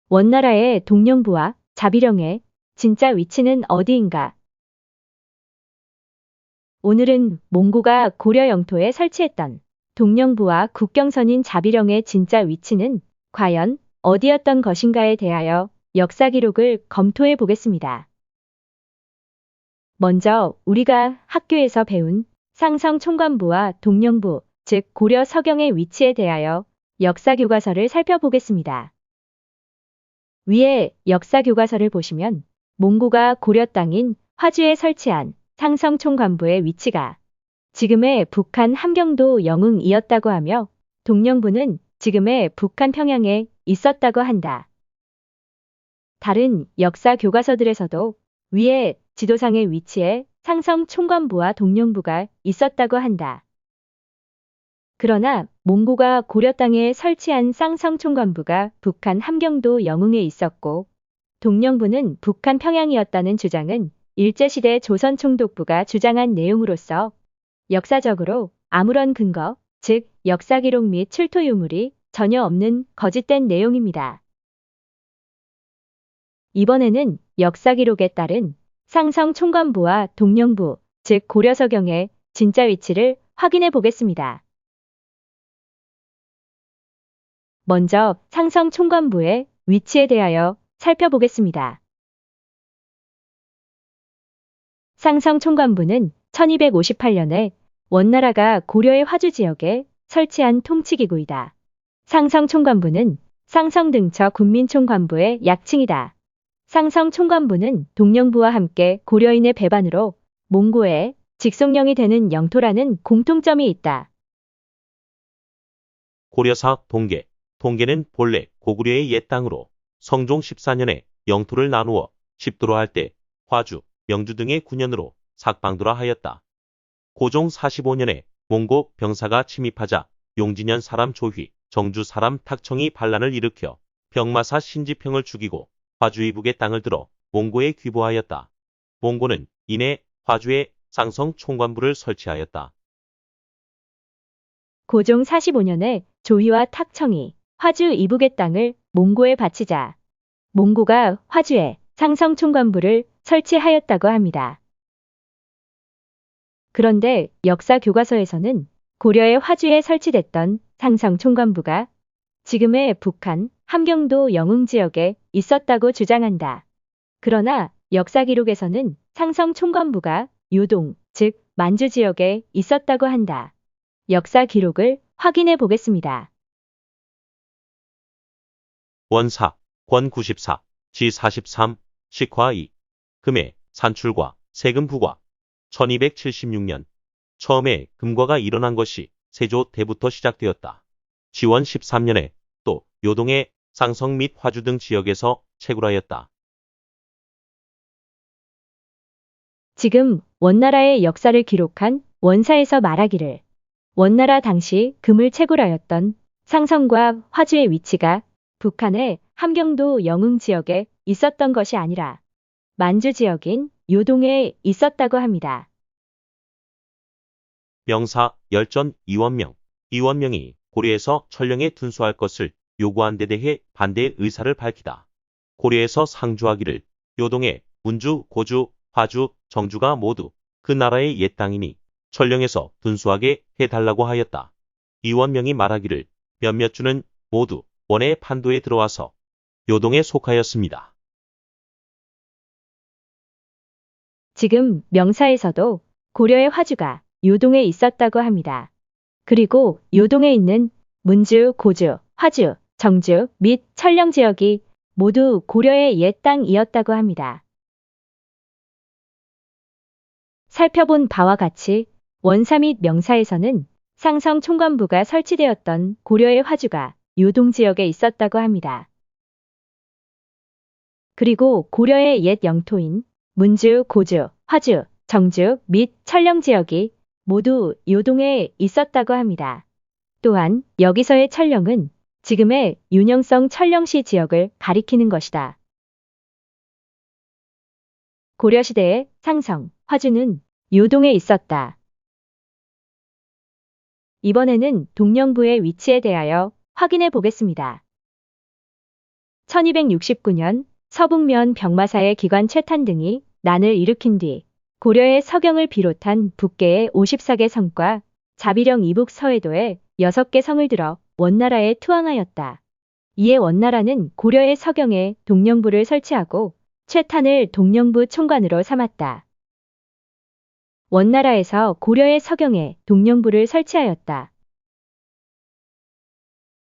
원나라의 동령부와 자비령의 진짜 위치는 어디인가? 오늘은 몽고가 고려 영토에 설치했던 동령부와 국경선인 자비령의 진짜 위치는 과연 어디였던 것인가에 대하여 역사 기록을 검토해 보겠습니다. 먼저 우리가 학교에서 배운 상성 총관부와 동령부, 즉 고려 서경의 위치에 대하여 역사 교과서를 살펴보겠습니다. 위에 역사 교과서를 보시면 몽고가 고려 땅인 화주에 설치한 상성 총관부의 위치가 지금의 북한 함경도 영흥이었다고 하며 동령부는 지금의 북한 평양에 있었다고 한다. 다른 역사 교과서들에서도 위에 지도상의 위치에 상성 총관부와 동령부가 있었다고 한다. 그러나 몽고가 고려 땅에 설치한 상성 총관부가 북한 함경도 영흥에 있었고 동령부는 북한 평양이었다는 주장은 일제시대 조선총독부가 주장한 내용으로서 역사적으로 아무런 근거, 즉 역사 기록 및 출토 유물이 전혀 없는 거짓된 내용입니다. 이번에는 역사 기록에 따른 상성 총관부와 동령부, 즉 고려서경의 진짜 위치를 확인해 보겠습니다. 먼저 상성 총관부의 위치에 대하여 살펴보겠습니다. 상성 총관부는 1258년에 원나라가 고려의 화주 지역에 설치한 통치기구이다. 상성 총관부는 상성등처 군민총관부의 약칭이다. 상성 총관부는 동령부와 함께 고려인의 배반으로 몽고의 직속령이 되는 영토라는 공통점이 있다. 고려사 동계. 동계는 본래 고구려의 옛 땅으로 성종 14년에 영토를 나누어 십도로 할 때 화주, 명주 등의 군현으로 삭방도라 하였다. 고종 45년에 몽고 병사가 침입하자 용진현 사람 조휘, 정주 사람 탁청이 반란을 일으켜 병마사 신지평을 죽이고 화주 이북의 땅을 들어 몽고에 귀보하였다. 몽고는 이내 화주에 상성 총관부를 설치하였다. 고종 45년에 조휘와 탁청이 화주 이북의 땅을 몽고에 바치자 몽고가 화주에 상성 총관부를 설치하였다고 합니다. 그런데 역사 교과서에서는 고려의 화주에 설치됐던 상성 총관부가 지금의 북한 함경도 영흥 지역에 있었다고 주장한다. 그러나 역사 기록에서는 상성 총관부가 요동, 즉 만주 지역에 있었다고 한다. 역사 기록을 확인해 보겠습니다. 원사, 권 94, 지 43, 식화 2. 금의 산출과 세금 부과. 1276년. 처음에 금과가 일어난 것이 세조 때부터 시작되었다. 지원 13년에 또 요동의 상성 및 화주 등 지역에서 채굴하였다. 지금 원나라의 역사를 기록한 원사에서 말하기를 원나라 당시 금을 채굴하였던 상성과 화주의 위치가 북한의 함경도 영흥 지역에 있었던 것이 아니라 만주 지역인 요동에 있었다고 합니다. 명사 열전 이원명. 이원명이 고려에서 천령에 둔수할 것을 요구한 데 대해 반대의 의사를 밝히다. 고려에서 상주하기를 요동에 문주, 고주, 화주, 정주가 모두 그 나라의 옛 땅이니 천령에서 둔수하게 해달라고 하였다. 이원명이 말하기를 몇몇 주는 모두 원의 판도에 들어와서 요동에 속하였습니다. 지금 명사에서도 고려의 화주가 요동에 있었다고 합니다. 그리고 요동에 있는 문주, 고주, 화주, 정주 및 천령 지역이 모두 고려의 옛 땅이었다고 합니다. 살펴본 바와 같이 원사 및 명사에서는 상성 총관부가 설치되었던 고려의 화주가 요동 지역에 있었다고 합니다. 그리고 고려의 옛 영토인 문주, 고주, 화주, 정주 및 천령 지역이 모두 요동에 있었다고 합니다. 또한 여기서의 천령은 지금의 윤영성 천령시 지역을 가리키는 것이다. 고려시대의 상성, 화주는 요동에 있었다. 이번에는 동령부의 위치에 대하여 확인해 보겠습니다. 1269년 서북면 병마사의 기관 최탄 등이 난을 일으킨 뒤 고려의 서경을 비롯한 북계의 54개 성과 자비령 이북 서해도의 6개 성을 들어 원나라에 투항하였다. 이에 원나라는 고려의 서경에 동령부를 설치하고 최탄을 동령부 총관으로 삼았다. 원나라에서 고려의 서경에 동령부를 설치하였다.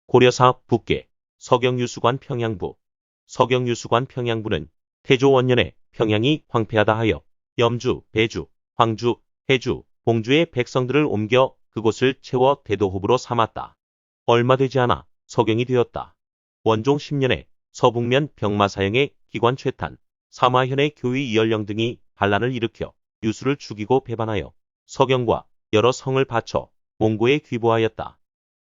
고려사 북계 서경유수관 평양부. 서경유수관 평양부는 태조 원년에 평양이 황폐하다 하여 염주, 배주, 황주, 해주, 봉주의 백성들을 옮겨 그곳을 채워 대도호부로 삼았다. 얼마 되지 않아 서경이 되었다. 원종 10년에 서북면 병마사형의 기관 최탄, 사마현의 교의 이열령 등이 반란을 일으켜 유수를 죽이고 배반하여 서경과 여러 성을 바쳐 몽고에 귀보하였다.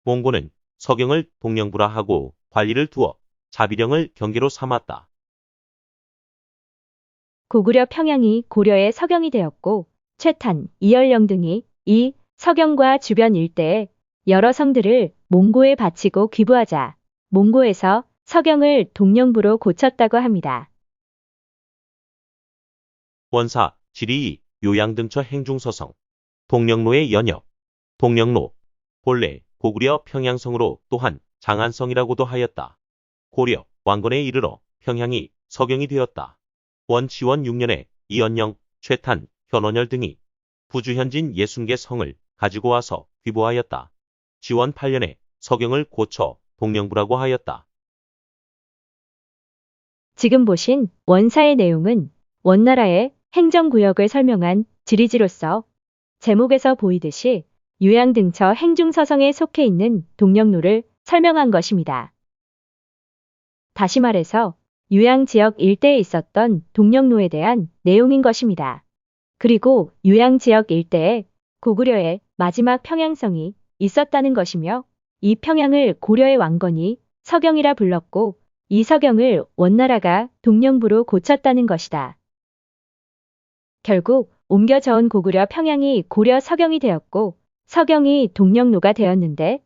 몽고는 서경을 동령부라 하고 관리를 두어 자비령을 경계로 삼았다. 고구려 평양이 고려의 서경이 되었고 최탄, 이열령 등이 이 서경과 주변 일대에 여러 성들을 몽고에 바치고 귀부하자 몽고에서 서경을 동령부로 고쳤다고 합니다. 원사, 지리, 요양등처 행중서성, 동령로의 연역, 동령로, 본래 고구려 평양성으로 또한 장안성이라고도 하였다. 고려 왕건에 이르러 평양이 서경이 되었다. 원치원 6년에 이연령, 최탄, 현원열 등이 부주현진 60개 성을 가지고 와서 귀보하였다. 지원 8년에 서경을 고쳐 동령부라고 하였다. 지금 보신 원사의 내용은 원나라의 행정구역을 설명한 지리지로서 제목에서 보이듯이 요양등처 행중서성에 속해 있는 동령로를 설명한 것입니다. 다시 말해서 요양지역 일대에 있었던 동령로에 대한 내용인 것입니다. 그리고 요양지역 일대에 고구려의 마지막 평양성이 있었다는 것이며 이 평양을 고려의 왕건이 서경이라 불렀고 이 서경을 원나라가 동령부로 고쳤다는 것이다. 결국 옮겨 저은 고구려 평양이 고려 서경이 되었고 서경이 동령로가 되었는데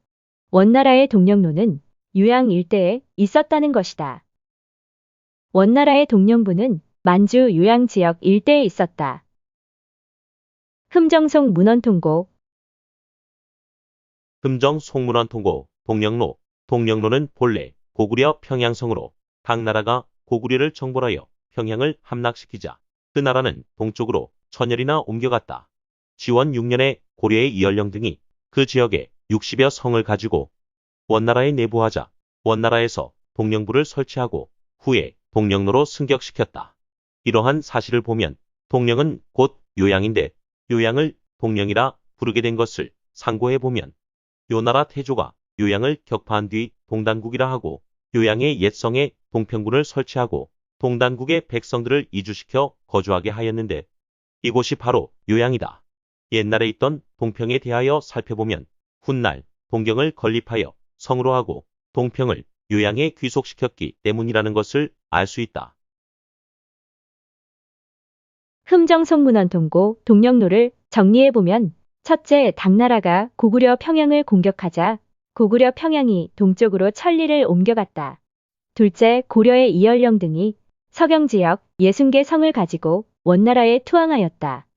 원나라의 동령로는 요양 일대에 있었다는 것이다. 원나라의 동령부는 만주 요양지역 일대에 있었다. 흠정송 문헌통고 흠정 송문헌통고 동령로. 동령로는 본래 고구려 평양성으로 당나라가 고구려를 정벌하여 평양을 함락시키자 그 나라는 동쪽으로 천여리나 옮겨갔다. 지원 6년에 고려의 이열령 등이 그 지역에 60여 성을 가지고 원나라에 내보하자 원나라에서 동령부를 설치하고 후에 동령로로 승격시켰다. 이러한 사실을 보면 동령은 곧 요양인데 요양을 동령이라 부르게 된 것을 상고해보면 요나라 태조가 요양을 격파한 뒤 동단국이라 하고 요양의 옛성에 동평군을 설치하고 동단국의 백성들을 이주시켜 거주하게 하였는데 이곳이 바로 요양이다. 옛날에 있던 동평에 대하여 살펴보면 훗날 동경을 건립하여 성으로 하고 동평을 요양에 귀속시켰기 때문이라는 것을 알 수 있다. 흠정송 문헌통고 동령로를 정리해보면 첫째, 당나라가 고구려 평양을 공격하자 고구려 평양이 동쪽으로 천리를 옮겨갔다. 둘째, 고려의 이열령 등이 서경지역 60개 성을 가지고 원나라에 투항하였다.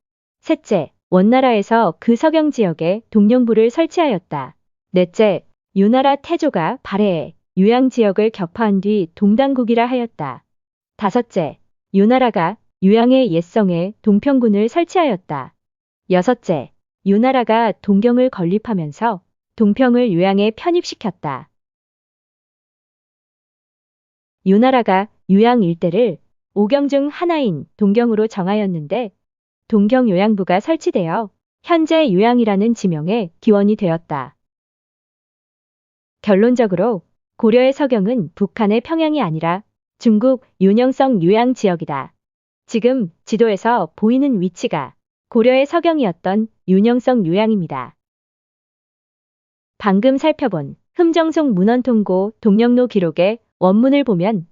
셋째, 원나라에서 그 서경지역에 동령부를 설치하였다. 넷째, 요나라 태조가 발해에 요양지역을 격파한 뒤 동단국이라 하였다. 다섯째, 요나라가 요양의 옛성에 동평군을 설치하였다. 여섯째, 요나라가 동경을 건립하면서 동평을 요양에 편입시켰다. 요나라가 요양 일대를 오경 중 하나인 동경으로 정하였는데 동경 요양부가 설치되어 현재 요양이라는 지명의 기원이 되었다. 결론적으로 고려의 서경은 북한의 평양이 아니라 중국 윤영성 요양 지역이다. 지금 지도에서 보이는 위치가 고려의 서경이었던 윤영성 요양입니다. 방금 살펴본 흠정송 문헌통고 동령로 기록의 원문을 보면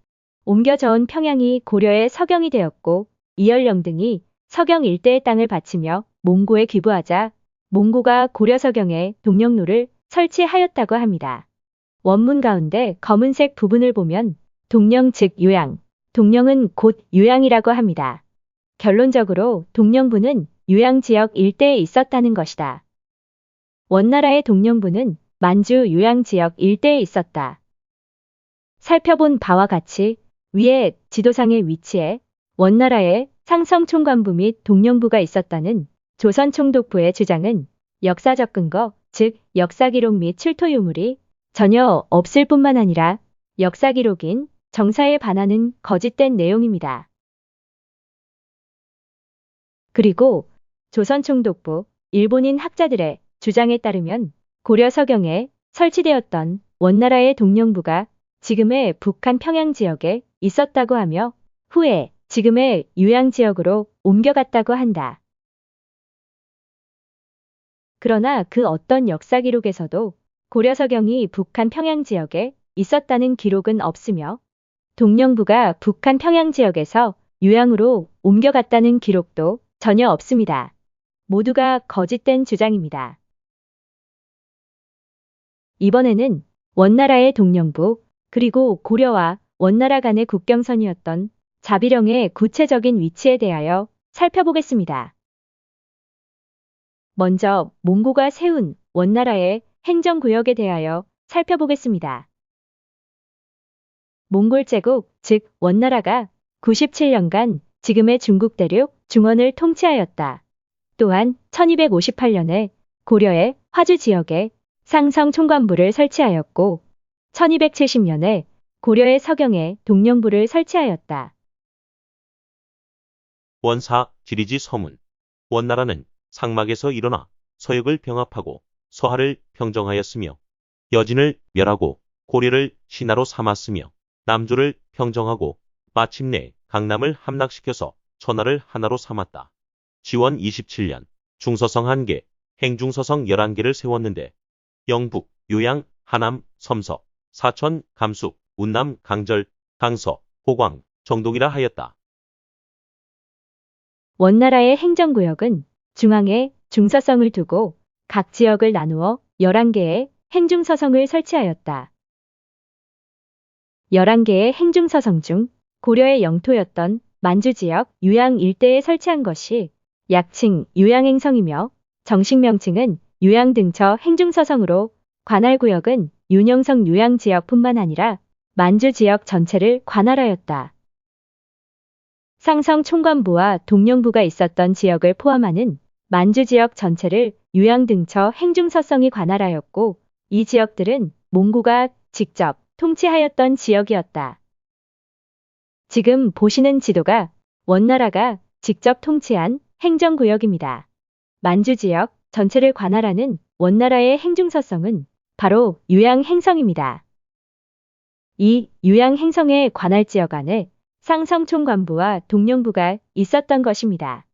옮겨 저은 평양이 고려의 서경이 되었고 이열령 등이 서경 일대의 땅을 바치며 몽고에 귀부하자 몽고가 고려 서경에 동령로를 설치하였다고 합니다. 원문 가운데 검은색 부분을 보면 동령 즉 요양, 동령은 곧 요양이라고 합니다. 결론적으로 동령부는 요양지역 일대에 있었다는 것이다. 원나라의 동령부는 만주 요양지역 일대에 있었다. 살펴본 바와 같이 위에 지도상의 위치에 원나라의 상성총관부 및 동령부가 있었다는 조선 총독부의 주장은 역사적 근거, 즉 역사기록 및 출토 유물이 전혀 없을 뿐만 아니라 역사기록인 정사에 반하는 거짓된 내용입니다. 그리고 조선 총독부, 일본인 학자들의 주장에 따르면 고려 서경에 설치되었던 원나라의 동령부가 지금의 북한 평양 지역에 있었다고 하며 후에 지금의 유양 지역으로 옮겨갔다고 한다. 그러나 그 어떤 역사 기록에서도 고려 서경이 북한 평양 지역에 있었다는 기록은 없으며 동령부가 북한 평양 지역에서 유양으로 옮겨갔다는 기록도 전혀 없습니다. 모두가 거짓된 주장입니다. 이번에는 원나라의 동령부 그리고 고려와 원나라 간의 국경선이었던 자비령의 구체적인 위치에 대하여 살펴보겠습니다. 먼저 몽고가 세운 원나라의 행정구역에 대하여 살펴보겠습니다. 몽골 제국, 즉 원나라가 97년간 지금의 중국 대륙 중원을 통치하였다. 또한 1258년에 고려의 화주 지역에 상성 총관부를 설치하였고 1270년에 고려의 서경에 동령부를 설치하였다. 원사 지리지 서문. 원나라는 상막에서 일어나 서역을 병합하고 서하를 평정하였으며 여진을 멸하고 고려를 신하로 삼았으며 남조를 평정하고 마침내 강남을 함락시켜서 천하를 하나로 삼았다. 지원 27년 중서성 1개, 행중서성 11개를 세웠는데 영북, 요양, 하남, 섬서, 사천, 감숙, 운남, 강절, 강서, 호광, 정동이라 하였다. 원나라의 행정구역은 중앙에 중서성을 두고 각 지역을 나누어 11개의 행중서성을 설치하였다. 11개의 행중서성 중 고려의 영토였던 만주지역 유양 일대에 설치한 것이 약칭 요양행성이며 정식 명칭은 요양등처 행중서성으로 관할구역은 윤영성 요양지역뿐만 아니라 만주지역 전체를 관할하였다. 상성 총관부와 동령부가 있었던 지역을 포함하는 만주지역 전체를 요양등처 행중서성이 관할하였고 이 지역들은 몽고가 직접 통치하였던 지역이었다. 지금 보시는 지도가 원나라가 직접 통치한 행정구역입니다. 만주지역 전체를 관할하는 원나라의 행중서성은 바로 요양행성입니다. 이 요양행성의 관할지역 안에 상성총관부와 동령부가 있었던 것입니다.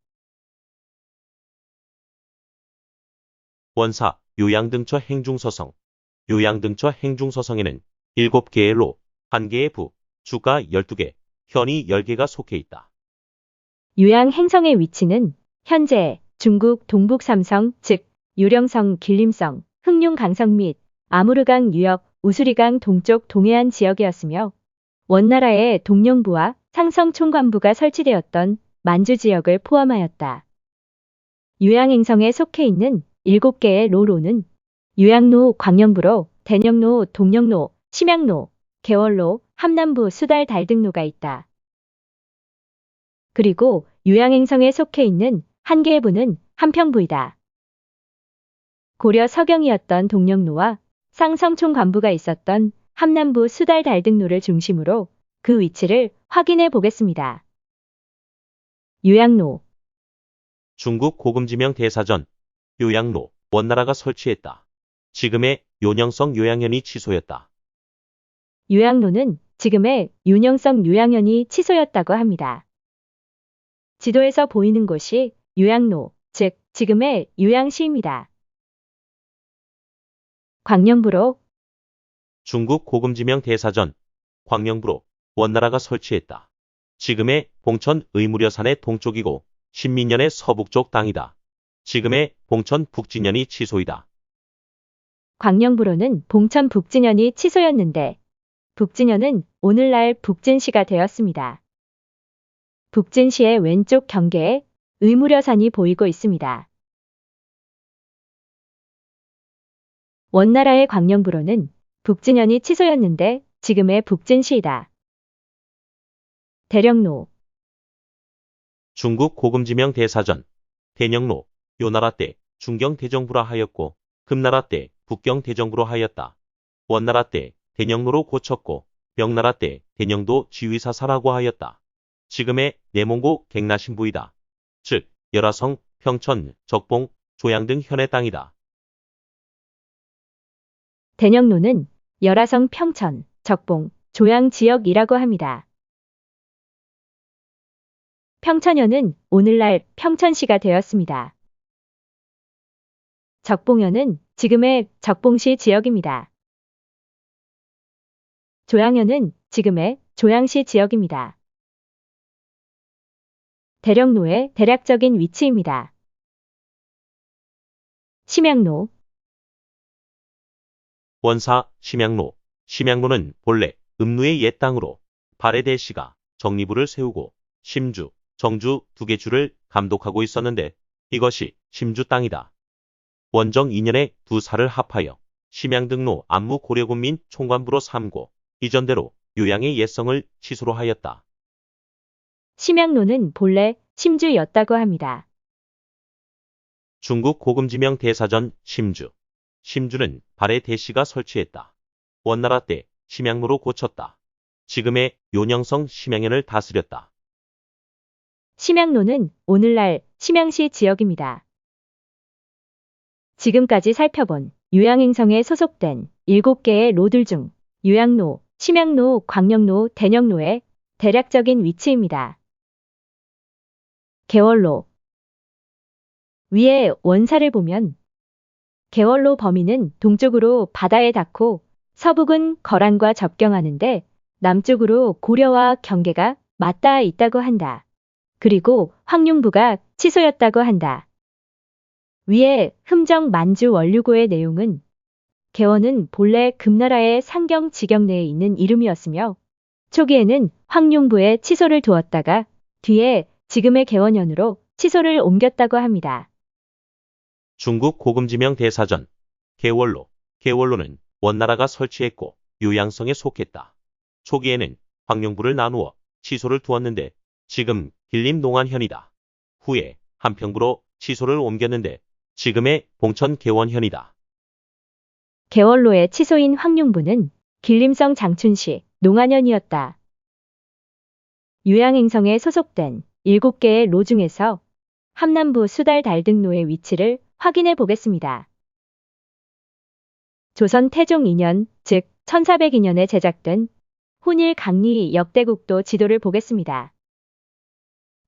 원사 요양등처 행중서성. 요양등처 행중서성에는 7개의 로, 1개의 부, 주가 12개, 현이 10개가 속해 있다. 요양행성의 위치는 현재 중국 동북 삼성 즉 요령성, 길림성, 흑룡강성 및 아무르강 유역, 우수리강 동쪽 동해안 지역이었으며 원나라의 동령부와 상성총관부가 설치되었던 만주 지역을 포함하였다. 요양행성에 속해 있는 7개의 로로는 요양로, 광령부로, 대령로, 동령로, 심양로, 개월로, 함남부, 수달, 달등로가 있다. 그리고 요양행성에 속해 있는 1개의 부는 함평부이다. 고려 서경이었던 동령로와 상성총관부가 있었던 함남부 수달 달등로를 중심으로 그 위치를 확인해 보겠습니다. 요양로. 중국 고금지명 대사전. 요양로, 원나라가 설치했다. 지금의 요령성 요양현이 취소였다. 요양로는 지금의 윤영성 요양현이 취소였다고 합니다. 지도에서 보이는 곳이 요양로, 즉 지금의 요양시입니다. 광령부로. 중국 고금지명 대사전. 광령부로 원나라가 설치했다. 지금의 봉천 의무려산의 동쪽이고 신민년의 서북쪽 땅이다. 지금의 봉천 북진현이 취소이다. 광령부로는 봉천 북진현이 취소였는데 북진현은 오늘날 북진시가 되었습니다. 북진시의 왼쪽 경계에 의무려산이 보이고 있습니다. 원나라의 광령부로는 북진현이 치소였는데 지금의 북진시이다. 대령로. 중국 고금지명 대사전. 대령로, 요나라 때 중경대정부라 하였고 금나라 때 북경대정부로 하였다. 원나라 때 대령로로 고쳤고 명나라 때 대령도 지휘사사라고 하였다. 지금의 내몽고 갱나신부이다. 즉 열화성, 평천, 적봉, 조양 등 현의 땅이다. 대령로는 열화성 평천, 적봉, 조양 지역이라고 합니다. 평천현은 오늘날 평천시가 되었습니다. 적봉현은 지금의 적봉시 지역입니다. 조양현은 지금의 조양시 지역입니다. 대령로의 대략적인 위치입니다. 심양로. 원사, 심양로. 심양로는 본래 음루의 옛 땅으로 발해대시가 정리부를 세우고 심주, 정주 두 개 주를 감독하고 있었는데 이것이 심주 땅이다. 원정 2년에 두 사를 합하여 심양등로 안무 고려군민 총관부로 삼고 이전대로 요양의 옛성을 치소로 하였다. 심양로는 본래 심주였다고 합니다. 중국 고금지명 대사전 심주. 심주는 발해 대시가 설치했다. 원나라 때 심양로로 고쳤다. 지금의 요녕성 심양현을 다스렸다. 심양로는 오늘날 심양시 지역입니다. 지금까지 살펴본 요양행성에 소속된 7개의 로들 중 요양로, 심양로, 광령로, 대령로의 대략적인 위치입니다. 개월로. 위에 원사를 보면 개월로 범위는 동쪽으로 바다에 닿고 서북은 거란과 접경하는데 남쪽으로 고려와 경계가 맞닿아 있다고 한다. 그리고 황룡부가 치소였다고 한다. 위에 흠정 만주 원류고의 내용은 개원은 본래 금나라의 상경 지경 내에 있는 이름이었으며 초기에는 황룡부에 치소를 두었다가 뒤에 지금의 개원현으로 치소를 옮겼다고 합니다. 중국 고금지명 대사전. 개월로. 개월로는 원나라가 설치했고 요양성에 속했다. 초기에는 황룡부를 나누어 치소를 두었는데 지금 길림농안현이다. 후에 한평부로 치소를 옮겼는데 지금의 봉천 개원현이다. 개월로의 치소인 황룡부는 길림성 장춘시 농안현이었다. 요양행성에 소속된 7개의 로 중에서 함남부 수달달등로의 위치를 확인해 보겠습니다. 조선 태종 2년, 즉 1402년에 제작된 혼일 강리 역대국도 지도를 보겠습니다.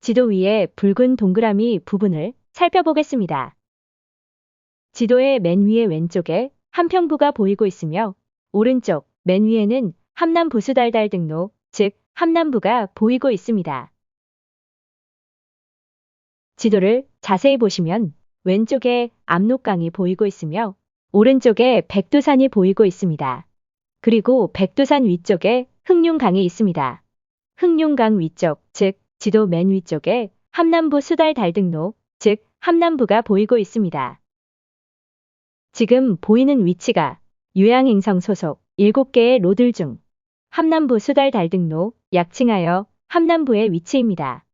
지도 위에 붉은 동그라미 부분을 살펴보겠습니다. 지도의 맨 위에 왼쪽에 한평부가 보이고 있으며 오른쪽 맨 위에는 함남부 수달달등로, 즉 함남부가 보이고 있습니다. 지도를 자세히 보시면 왼쪽에 압록강이 보이고 있으며 오른쪽에 백두산이 보이고 있습니다. 그리고 백두산 위쪽에 흑룡강이 있습니다. 흑룡강 위쪽, 즉 지도 맨 위쪽에 함남부 수달달등로, 즉 함남부가 보이고 있습니다. 지금 보이는 위치가 요양행성 소속 7개의 로들 중 함남부 수달달등로, 약칭하여 함남부의 위치입니다.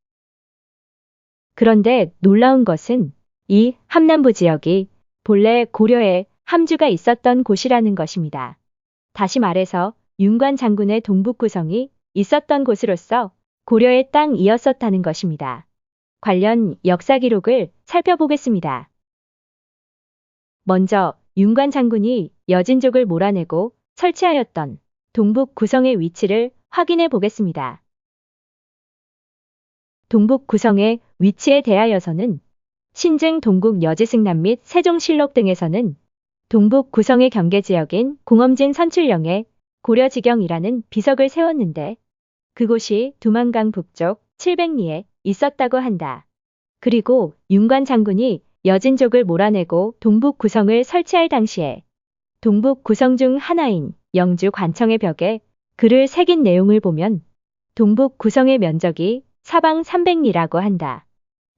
그런데 놀라운 것은 이 함남부 지역이 본래 고려에 함주가 있었던 곳이라는 것입니다. 다시 말해서 윤관 장군의 동북구성이 있었던 곳으로서 고려의 땅이었었다는 것입니다. 관련 역사 기록을 살펴보겠습니다. 먼저 윤관 장군이 여진족을 몰아내고 설치하였던 동북 구성의 위치를 확인해 보겠습니다. 동북 구성의 위치에 대하여서는 신증 동국 여지승남 및 세종실록 등에서는 동북 구성의 경계지역인 공엄진 선출령에 고려지경이라는 비석을 세웠는데 그곳이 두만강 북쪽 700리에 있었다고 한다. 그리고 윤관 장군이 여진족을 몰아내고 동북 구성을 설치할 당시에 동북 구성 중 하나인 영주 관청의 벽에 글을 새긴 내용을 보면 동북 구성의 면적이 사방 300리라고 한다.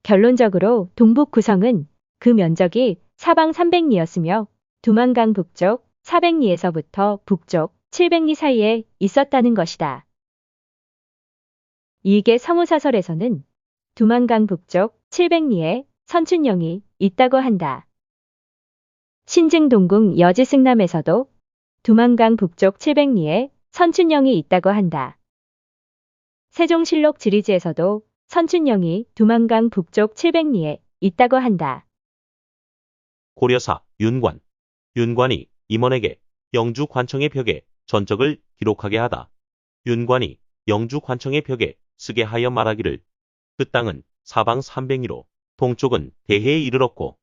결론적으로 동북 구성은 그 면적이 사방 300리였으며 두만강 북쪽 400리에서부터 북쪽 700리 사이에 있었다는 것이다. 이익의 성우사설에서는 두만강 북쪽 700리에 선춘령이 있다고 한다. 신증동궁 여지승남에서도 두만강 북쪽 700리에 선춘령이 있다고 한다. 세종실록 지리지에서도 선춘령이 두만강 북쪽 700리에 있다고 한다. 고려사 윤관. 윤관이 임원에게 영주 관청의 벽에 전적을 기록하게 하다. 윤관이 영주 관청의 벽에 쓰게 하여 말하기를 그 땅은 사방 300리로 동쪽은 대해에 이르렀고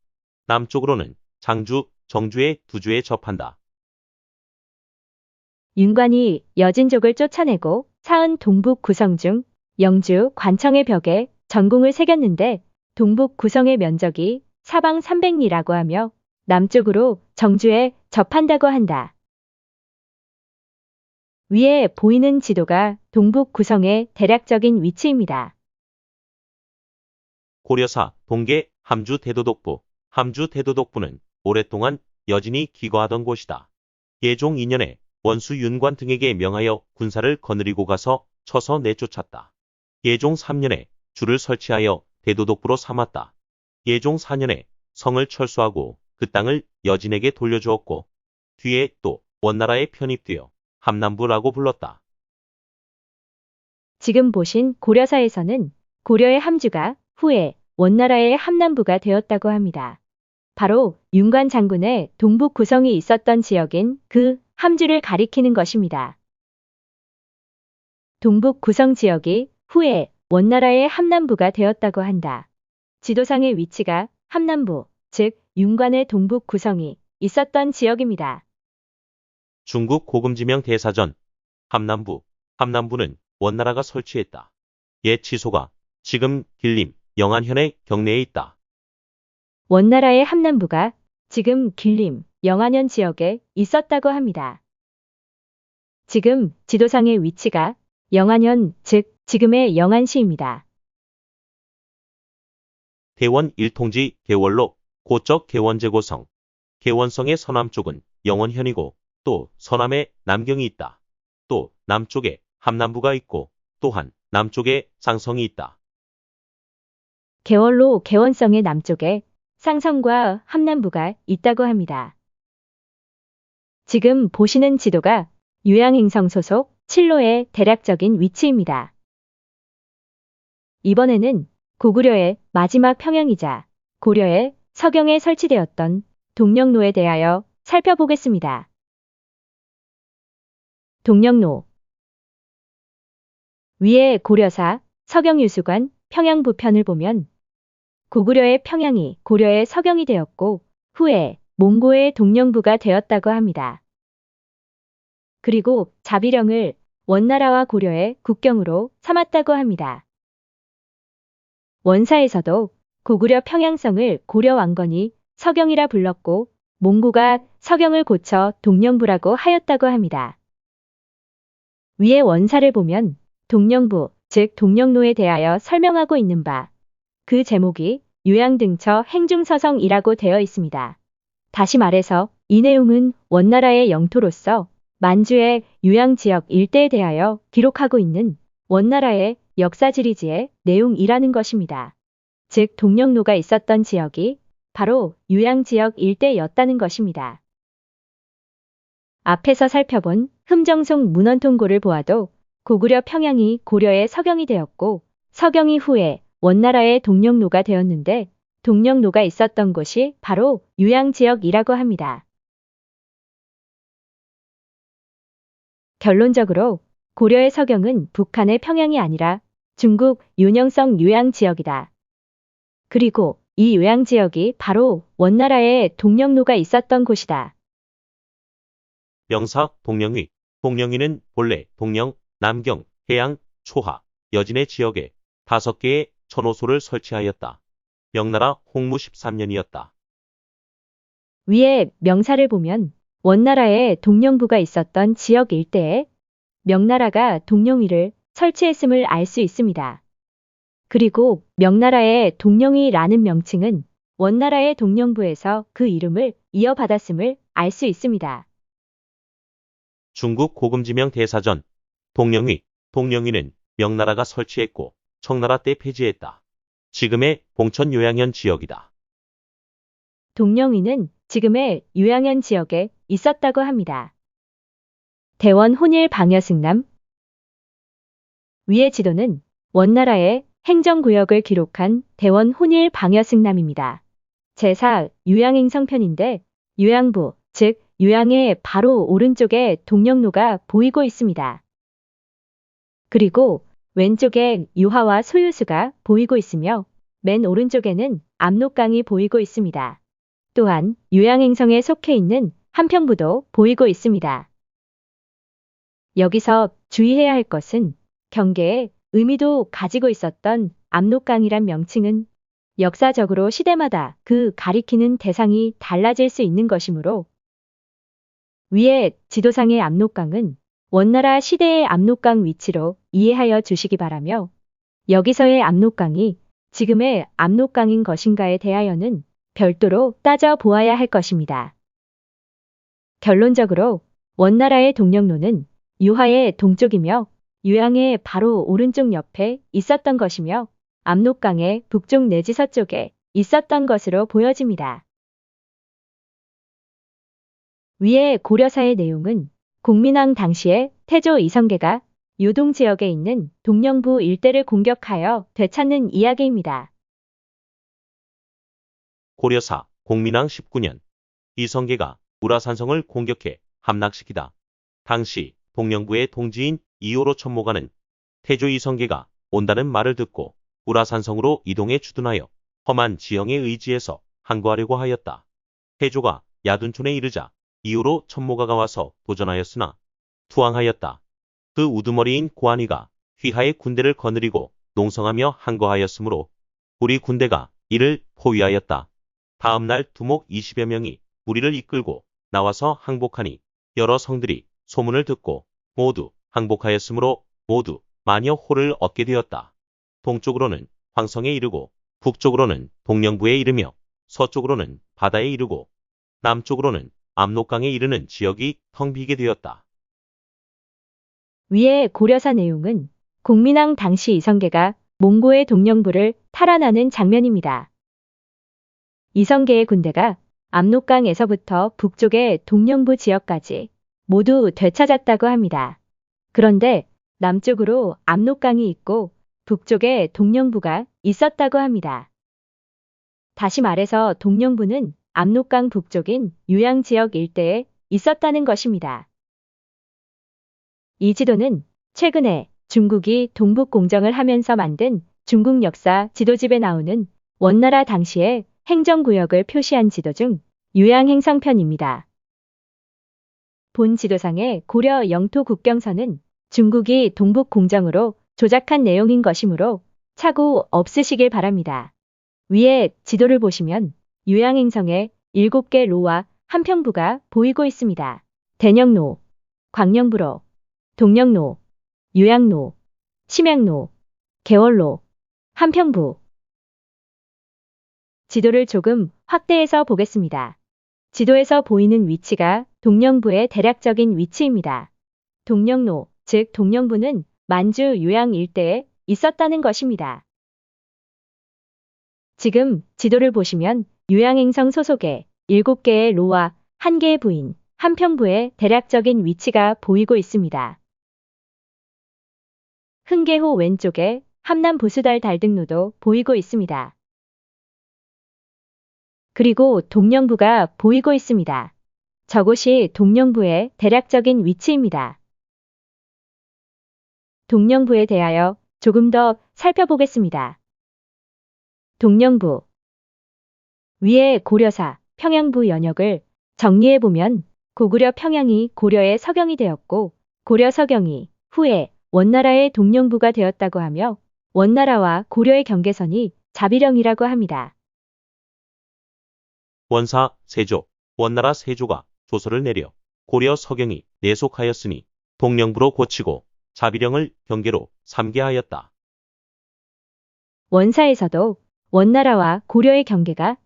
남쪽으로는 장주, 정주의 두 주에 접한다. 윤관이 여진족을 쫓아내고 사은 동북 구성 중 영주 관청의 벽에 전궁을 새겼는데 동북 구성의 면적이 사방 300리라고 하며 남쪽으로 정주에 접한다고 한다. 위에 보이는 지도가 동북 구성의 대략적인 위치입니다. 고려사 동계 함주 대도독부. 함주 대도독부는 오랫동안 여진이 기거하던 곳이다. 예종 2년에 원수 윤관 등에게 명하여 군사를 거느리고 가서 쳐서 내쫓았다. 예종 3년에 주를 설치하여 대도독부로 삼았다. 예종 4년에 성을 철수하고 그 땅을 여진에게 돌려주었고 뒤에 또 원나라에 편입되어 함남부라고 불렀다. 지금 보신 고려사에서는 고려의 함주가 후에 원나라의 함남부가 되었다고 합니다. 바로 윤관 장군의 동북 구성이 있었던 지역인 그 함주를 가리키는 것입니다. 동북 구성 지역이 후에 원나라의 함남부가 되었다고 한다. 지도상의 위치가 함남부, 즉 윤관의 동북 구성이 있었던 지역입니다. 중국 고금지명 대사전. 함남부. 함남부는 원나라가 설치했다. 옛 지소가 지금 길림, 영안현의 경내에 있다. 원나라의 함남부가 지금 길림, 영안현 지역에 있었다고 합니다. 지금 지도상의 위치가 영안현, 즉 지금의 영안시입니다. 대원 일통지 개월로 고적 개원제고성. 개원성의 서남쪽은 영원현이고 또 서남에 남경이 있다. 또 남쪽에 함남부가 있고 또한 남쪽에 상성이 있다. 개월로 개원성의 남쪽에 상성과 함남부가 있다고 합니다. 지금 보시는 지도가 유양행성 소속 칠로의 대략적인 위치입니다. 이번에는 고구려의 마지막 평양이자 고려의 서경에 설치되었던 동령로에 대하여 살펴보겠습니다. 동령로. 위에 고려사, 서경유수관, 평양부편을 보면 고구려의 평양이 고려의 서경이 되었고 후에 몽고의 동령부가 되었다고 합니다. 그리고 자비령을 원나라와 고려의 국경으로 삼았다고 합니다. 원사에서도 고구려 평양성을 고려 왕건이 서경이라 불렀고 몽고가 서경을 고쳐 동령부라고 하였다고 합니다. 위의 원사를 보면 동령부, 즉 동령로에 대하여 설명하고 있는 바, 그 제목이 유양등처 행중서성이라고 되어 있습니다. 다시 말해서 이 내용은 원나라의 영토로서 만주의 유양지역 일대에 대하여 기록하고 있는 원나라의 역사지리지의 내용이라는 것입니다. 즉 동령로가 있었던 지역이 바로 유양지역 일대였다는 것입니다. 앞에서 살펴본 흠정송 문헌통고를 보아도 고구려 평양이 고려의 서경이 되었고 서경이 후에 원나라의 동령로가 되었는데 동령로가 있었던 곳이 바로 유양지역이라고 합니다. 결론적으로 고려의 서경은 북한의 평양이 아니라 중국 윤영성 유양지역이다. 그리고 이 유양지역이 바로 원나라의 동령로가 있었던 곳이다. 명사 동령위. 동령위는 본래 동령, 남경, 해양, 초하, 여진의 지역에 5개의 천호소를 설치하였다. 명나라 홍무 13년이었다. 위에 명사를 보면 원나라의 동령부가 있었던 지역 일대에 명나라가 동령위를 설치했음을 알 수 있습니다. 그리고 명나라의 동령위라는 명칭은 원나라의 동령부에서 그 이름을 이어받았음을 알 수 있습니다. 중국 고금지명 대사전 동령위. 동령위는 명나라가 설치했고 청나라 때 폐지했다. 지금의 봉천 요양현 지역이다. 동령위는 지금의 요양현 지역에 있었다고 합니다. 대원 혼일 방여승남. 위의 지도는 원나라의 행정구역을 기록한 대원 혼일 방여승남입니다. 제4 요양행성편인데 요양부, 즉 요양의 바로 오른쪽에 동령로가 보이고 있습니다. 그리고 왼쪽에 요하와 소유수가 보이고 있으며 맨 오른쪽에는 압록강이 보이고 있습니다. 또한 요양행성에 속해 있는 한평부도 보이고 있습니다. 여기서 주의해야 할 것은 경계의 의미도 가지고 있었던 압록강이란 명칭은 역사적으로 시대마다 그 가리키는 대상이 달라질 수 있는 것이므로 위의 지도상의 압록강은 원나라 시대의 압록강 위치로 이해하여 주시기 바라며 여기서의 압록강이 지금의 압록강인 것인가에 대하여는 별도로 따져 보아야 할 것입니다. 결론적으로 원나라의 동령로는 유하의 동쪽이며 요양의 바로 오른쪽 옆에 있었던 것이며 압록강의 북쪽 내지 서쪽에 있었던 것으로 보여집니다. 위의 고려사의 내용은 공민왕 당시에 태조 이성계가 요동 지역에 있는 동령부 일대를 공격하여 되찾는 이야기입니다. 고려사 공민왕 19년 이성계가 우라산성을 공격해 함락시키다. 당시 동령부의 동지인 이호로 천모가는 태조 이성계가 온다는 말을 듣고 우라산성으로 이동해 주둔하여 험한 지형에 의지해서 항거하려고 하였다. 태조가 야둔촌에 이르자 이호로 천모가가 와서 도전하였으나 투항하였다. 그 우두머리인 고한이가 휘하의 군대를 거느리고 농성하며 항거하였으므로 우리 군대가 이를 포위하였다. 다음 날 두목 20여 명이 무리를 이끌고 나와서 항복하니 여러 성들이 소문을 듣고 모두 항복하였으므로 모두 마녀 호를 얻게 되었다. 동쪽으로는 황성에 이르고 북쪽으로는 동령부에 이르며 서쪽으로는 바다에 이르고 남쪽으로는 압록강에 이르는 지역이 텅 비게 되었다. 위의 고려사 내용은 공민왕 당시 이성계가 몽고의 동령부를 탈환하는 장면입니다. 이성계의 군대가 압록강에서부터 북쪽의 동령부 지역까지 모두 되찾았다고 합니다. 그런데 남쪽으로 압록강이 있고 북쪽에 동령부가 있었다고 합니다. 다시 말해서 동령부는 압록강 북쪽인 요양지역 일대에 있었다는 것입니다. 이 지도는 최근에 중국이 동북공정을 하면서 만든 중국 역사 지도집에 나오는 원나라 당시의 행정구역을 표시한 지도 중 요양행성편입니다. 본 지도상의 고려 영토 국경선은 중국이 동북공정으로 조작한 내용인 것이므로 착오 없으시길 바랍니다. 위에 지도를 보시면 요양행성에 7개 로와 한평부가 보이고 있습니다. 대령로, 광령부로, 동령로, 요양로, 침양로, 개월로, 한평부. 지도를 조금 확대해서 보겠습니다. 지도에서 보이는 위치가 동령부의 대략적인 위치입니다. 동령로, 즉 동령부는 만주 요양 일대에 있었다는 것입니다. 지금 지도를 보시면 요양행성 소속의 7개의 로와 1개의 부인, 한평부의 대략적인 위치가 보이고 있습니다. 흥계호 왼쪽에 함남부수달 달등로도 보이고 있습니다. 그리고 동령부가 보이고 있습니다. 저곳이 동령부의 대략적인 위치입니다. 동령부에 대하여 조금 더 살펴보겠습니다. 동령부. 위에 고려사, 평양부 연역을 정리해보면 고구려 평양이 고려의 서경이 되었고 고려 서경이 후에 원나라의 동령부가 되었다고 하며 원나라와 고려의 경계선이 자비령이라고 합니다. 원사 세조 원나라 세조가 조서를 내려 고려 서경이 내속하였으니 동령부로 고치고 자비령을 경계로 삼게 하였다. 원사에서도 원나라와 고려의 경계가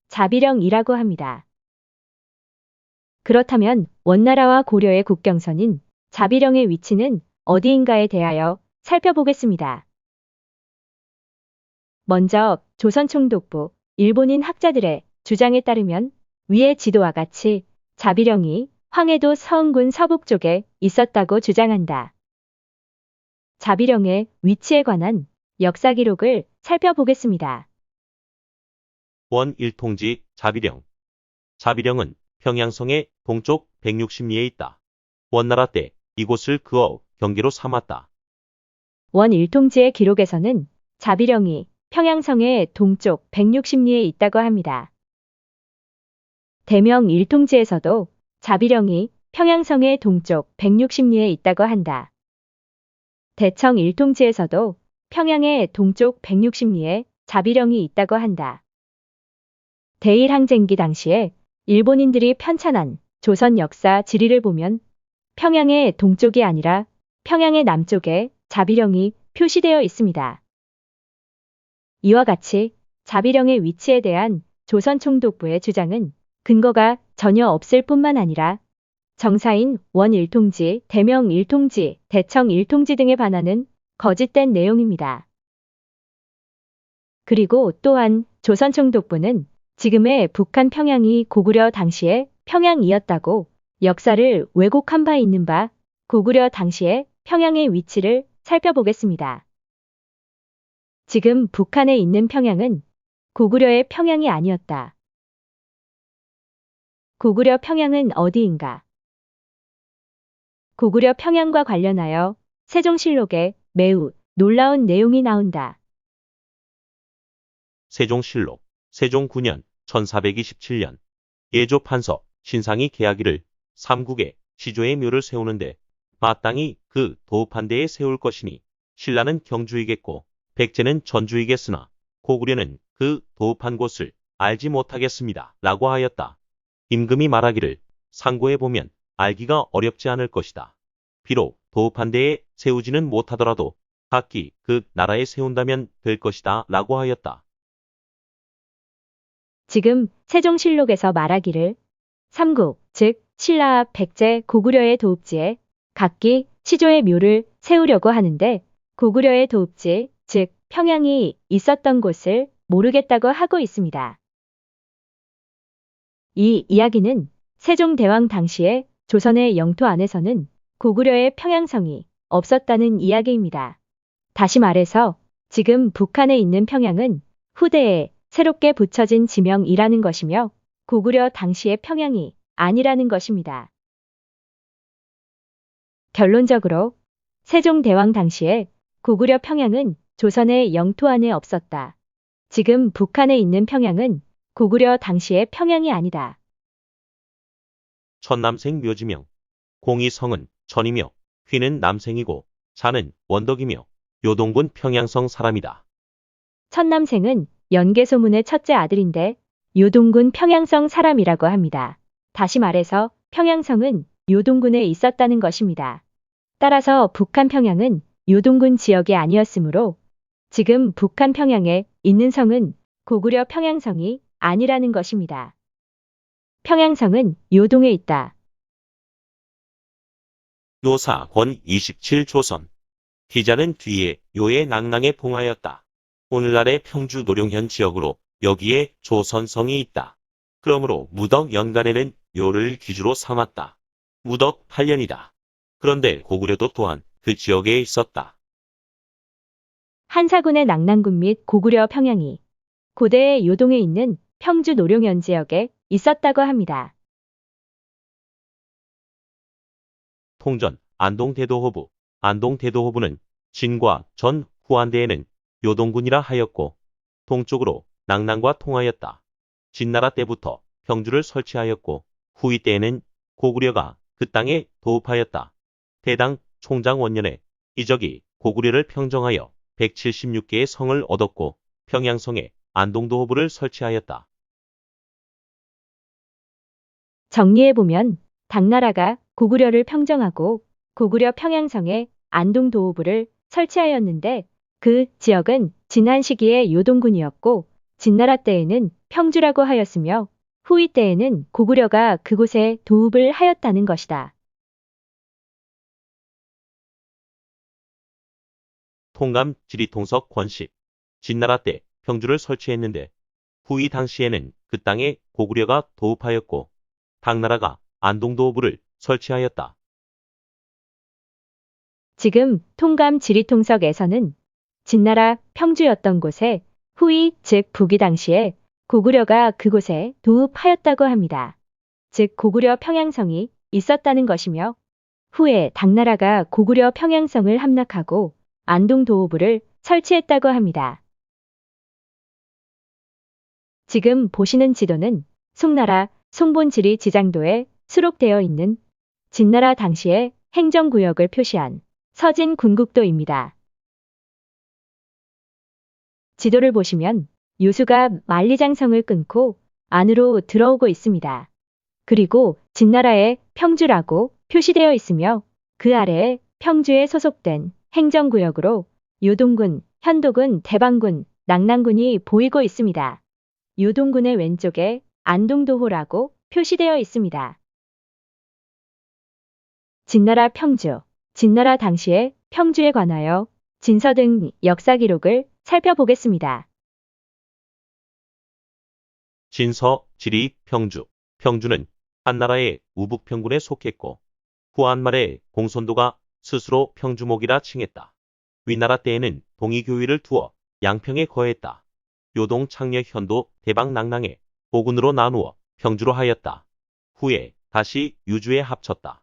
자비령이라고 합니다. 그렇다면 원나라와 고려의 국경선인 자비령의 위치는 어디인가에 대하여 살펴보겠습니다. 먼저 조선총독부 일본인 학자들의 주장에 따르면 위의 지도와 같이 자비령이 황해도 서흥군 서북쪽에 있었다고 주장한다. 자비령의 위치에 관한 역사 기록을 살펴보겠습니다. 원일통지 자비령. 자비령은 평양성의 동쪽 160리에 있다. 원나라 때 이곳을 그어 경계로 삼았다. 원일통지의 기록에서는 자비령이 평양성의 동쪽 160리에 있다고 합니다. 대명 일통지에서도 자비령이 평양성의 동쪽 160리에 있다고 한다. 대청 일통지에서도 평양의 동쪽 160리에 자비령이 있다고 한다. 대일항쟁기 당시에 일본인들이 편찬한 조선 역사 지리를 보면 평양의 동쪽이 아니라 평양의 남쪽에 자비령이 표시되어 있습니다. 이와 같이 자비령의 위치에 대한 조선 총독부의 주장은 근거가 전혀 없을 뿐만 아니라 정사인 원일통지, 대명일통지, 대청일통지 등에 반하는 거짓된 내용입니다. 그리고 또한 조선 총독부는 지금의 북한 평양이 고구려 당시의 평양이었다고 역사를 왜곡한 바 있는 바 고구려 당시의 평양의 위치를 살펴보겠습니다. 지금 북한에 있는 평양은 고구려의 평양이 아니었다. 고구려 평양은 어디인가? 고구려 평양과 관련하여 세종실록에 매우 놀라운 내용이 나온다. 세종실록 세종 9년 1427년 예조 판서 신상이 계하기를 삼국에 시조의 묘를 세우는데 마땅히 그 도읍한데에 세울 것이니 신라는 경주이겠고 백제는 전주이겠으나 고구려는 그 도읍한 곳을 알지 못하겠습니다. 라고 하였다. 임금이 말하기를 상고에 보면 알기가 어렵지 않을 것이다. 비록 도읍한데에 세우지는 못하더라도 각기 그 나라에 세운다면 될 것이다. 라고 하였다. 지금 세종실록에서 말하기를 삼국, 즉 신라와 백제, 고구려의 도읍지에 각기 시조의 묘를 세우려고 하는데 고구려의 도읍지, 즉 평양이 있었던 곳을 모르겠다고 하고 있습니다. 이 이야기는 세종대왕 당시에 조선의 영토 안에서는 고구려의 평양성이 없었다는 이야기입니다. 다시 말해서 지금 북한에 있는 평양은 후대에 새롭게 붙여진 지명이라는 것이며 고구려 당시의 평양이 아니라는 것입니다. 결론적으로 세종대왕 당시에 고구려 평양은 조선의 영토 안에 없었다. 지금 북한에 있는 평양은 고구려 당시의 평양이 아니다. 천남생 묘지명. 공이 성은 천이며 휘는 남생이고 자는 원덕이며 요동군 평양성 사람이다. 천남생은 연개소문의 첫째 아들인데 요동군 평양성 사람이라고 합니다. 다시 말해서 평양성은 요동군에 있었다는 것입니다. 따라서 북한 평양은 요동군 지역이 아니었으므로 지금 북한 평양에 있는 성은 고구려 평양성이 아니라는 것입니다. 평양성은 요동에 있다. 요사 권 27조선. 기자는 뒤에 요의 낭랑에 봉하였다. 오늘날의 평주 노룡현 지역으로 여기에 조선성이 있다. 그러므로 무덕 연간에는 요를 기주로 삼았다. 무덕 8년이다. 그런데 고구려도 또한 그 지역에 있었다. 한사군의 낙랑군 및 고구려 평양이 고대의 요동에 있는 평주 노룡현 지역에 있었다고 합니다. 통전 안동대도호부. 안동대도호부는 진과 전 후한대에는 요동군이라 하였고 동쪽으로 낙랑과 통하였다. 진나라 때부터 평주를 설치하였고 후이 때에는 고구려가 그 땅에 도읍하였다. 대당 총장 원년에 이적이 고구려를 평정하여 176개의 성을 얻었고 평양성에 안동도호부를 설치하였다. 정리해보면 당나라가 고구려를 평정하고 고구려 평양성에 안동도호부를 설치하였는데 그 지역은 진한 시기에 요동군이었고 진나라 때에는 평주라고 하였으며 후이 때에는 고구려가 그곳에 도읍을 하였다는 것이다. 통감 지리통석 권식. 진나라 때 평주를 설치했는데 후이 당시에는 그 땅에 고구려가 도읍하였고 당나라가 안동도읍을 설치하였다. 지금 통감 지리통석에서는 진나라 평주였던 곳에 후이 즉 북이 당시에 고구려가 그곳에 도읍하였다고 합니다. 즉 고구려 평양성이 있었다는 것이며 후에 당나라가 고구려 평양성을 함락하고 안동도호부를 설치했다고 합니다. 지금 보시는 지도는 송나라 송본지리 지장도에 수록되어 있는 진나라 당시의 행정구역을 표시한 서진 군국도입니다. 지도를 보시면 요수가 만리장성을 끊고 안으로 들어오고 있습니다. 그리고 진나라의 평주라고 표시되어 있으며 그 아래에 평주에 소속된 행정구역으로 요동군, 현도군, 대방군, 낙랑군이 보이고 있습니다. 요동군의 왼쪽에 안동도호라고 표시되어 있습니다. 진나라 평주, 진나라 당시의 평주에 관하여 진서 등 역사 기록을 살펴보겠습니다. 진서, 지리, 평주. 평주는 한나라의 우북평군에 속했고 후한말에 공손도가 스스로 평주목이라 칭했다. 위나라 때에는 동이교위를 두어 양평에 거했다. 요동, 창녀, 현도, 대방, 낙랑에 보군으로 나누어 평주로 하였다. 후에 다시 유주에 합쳤다.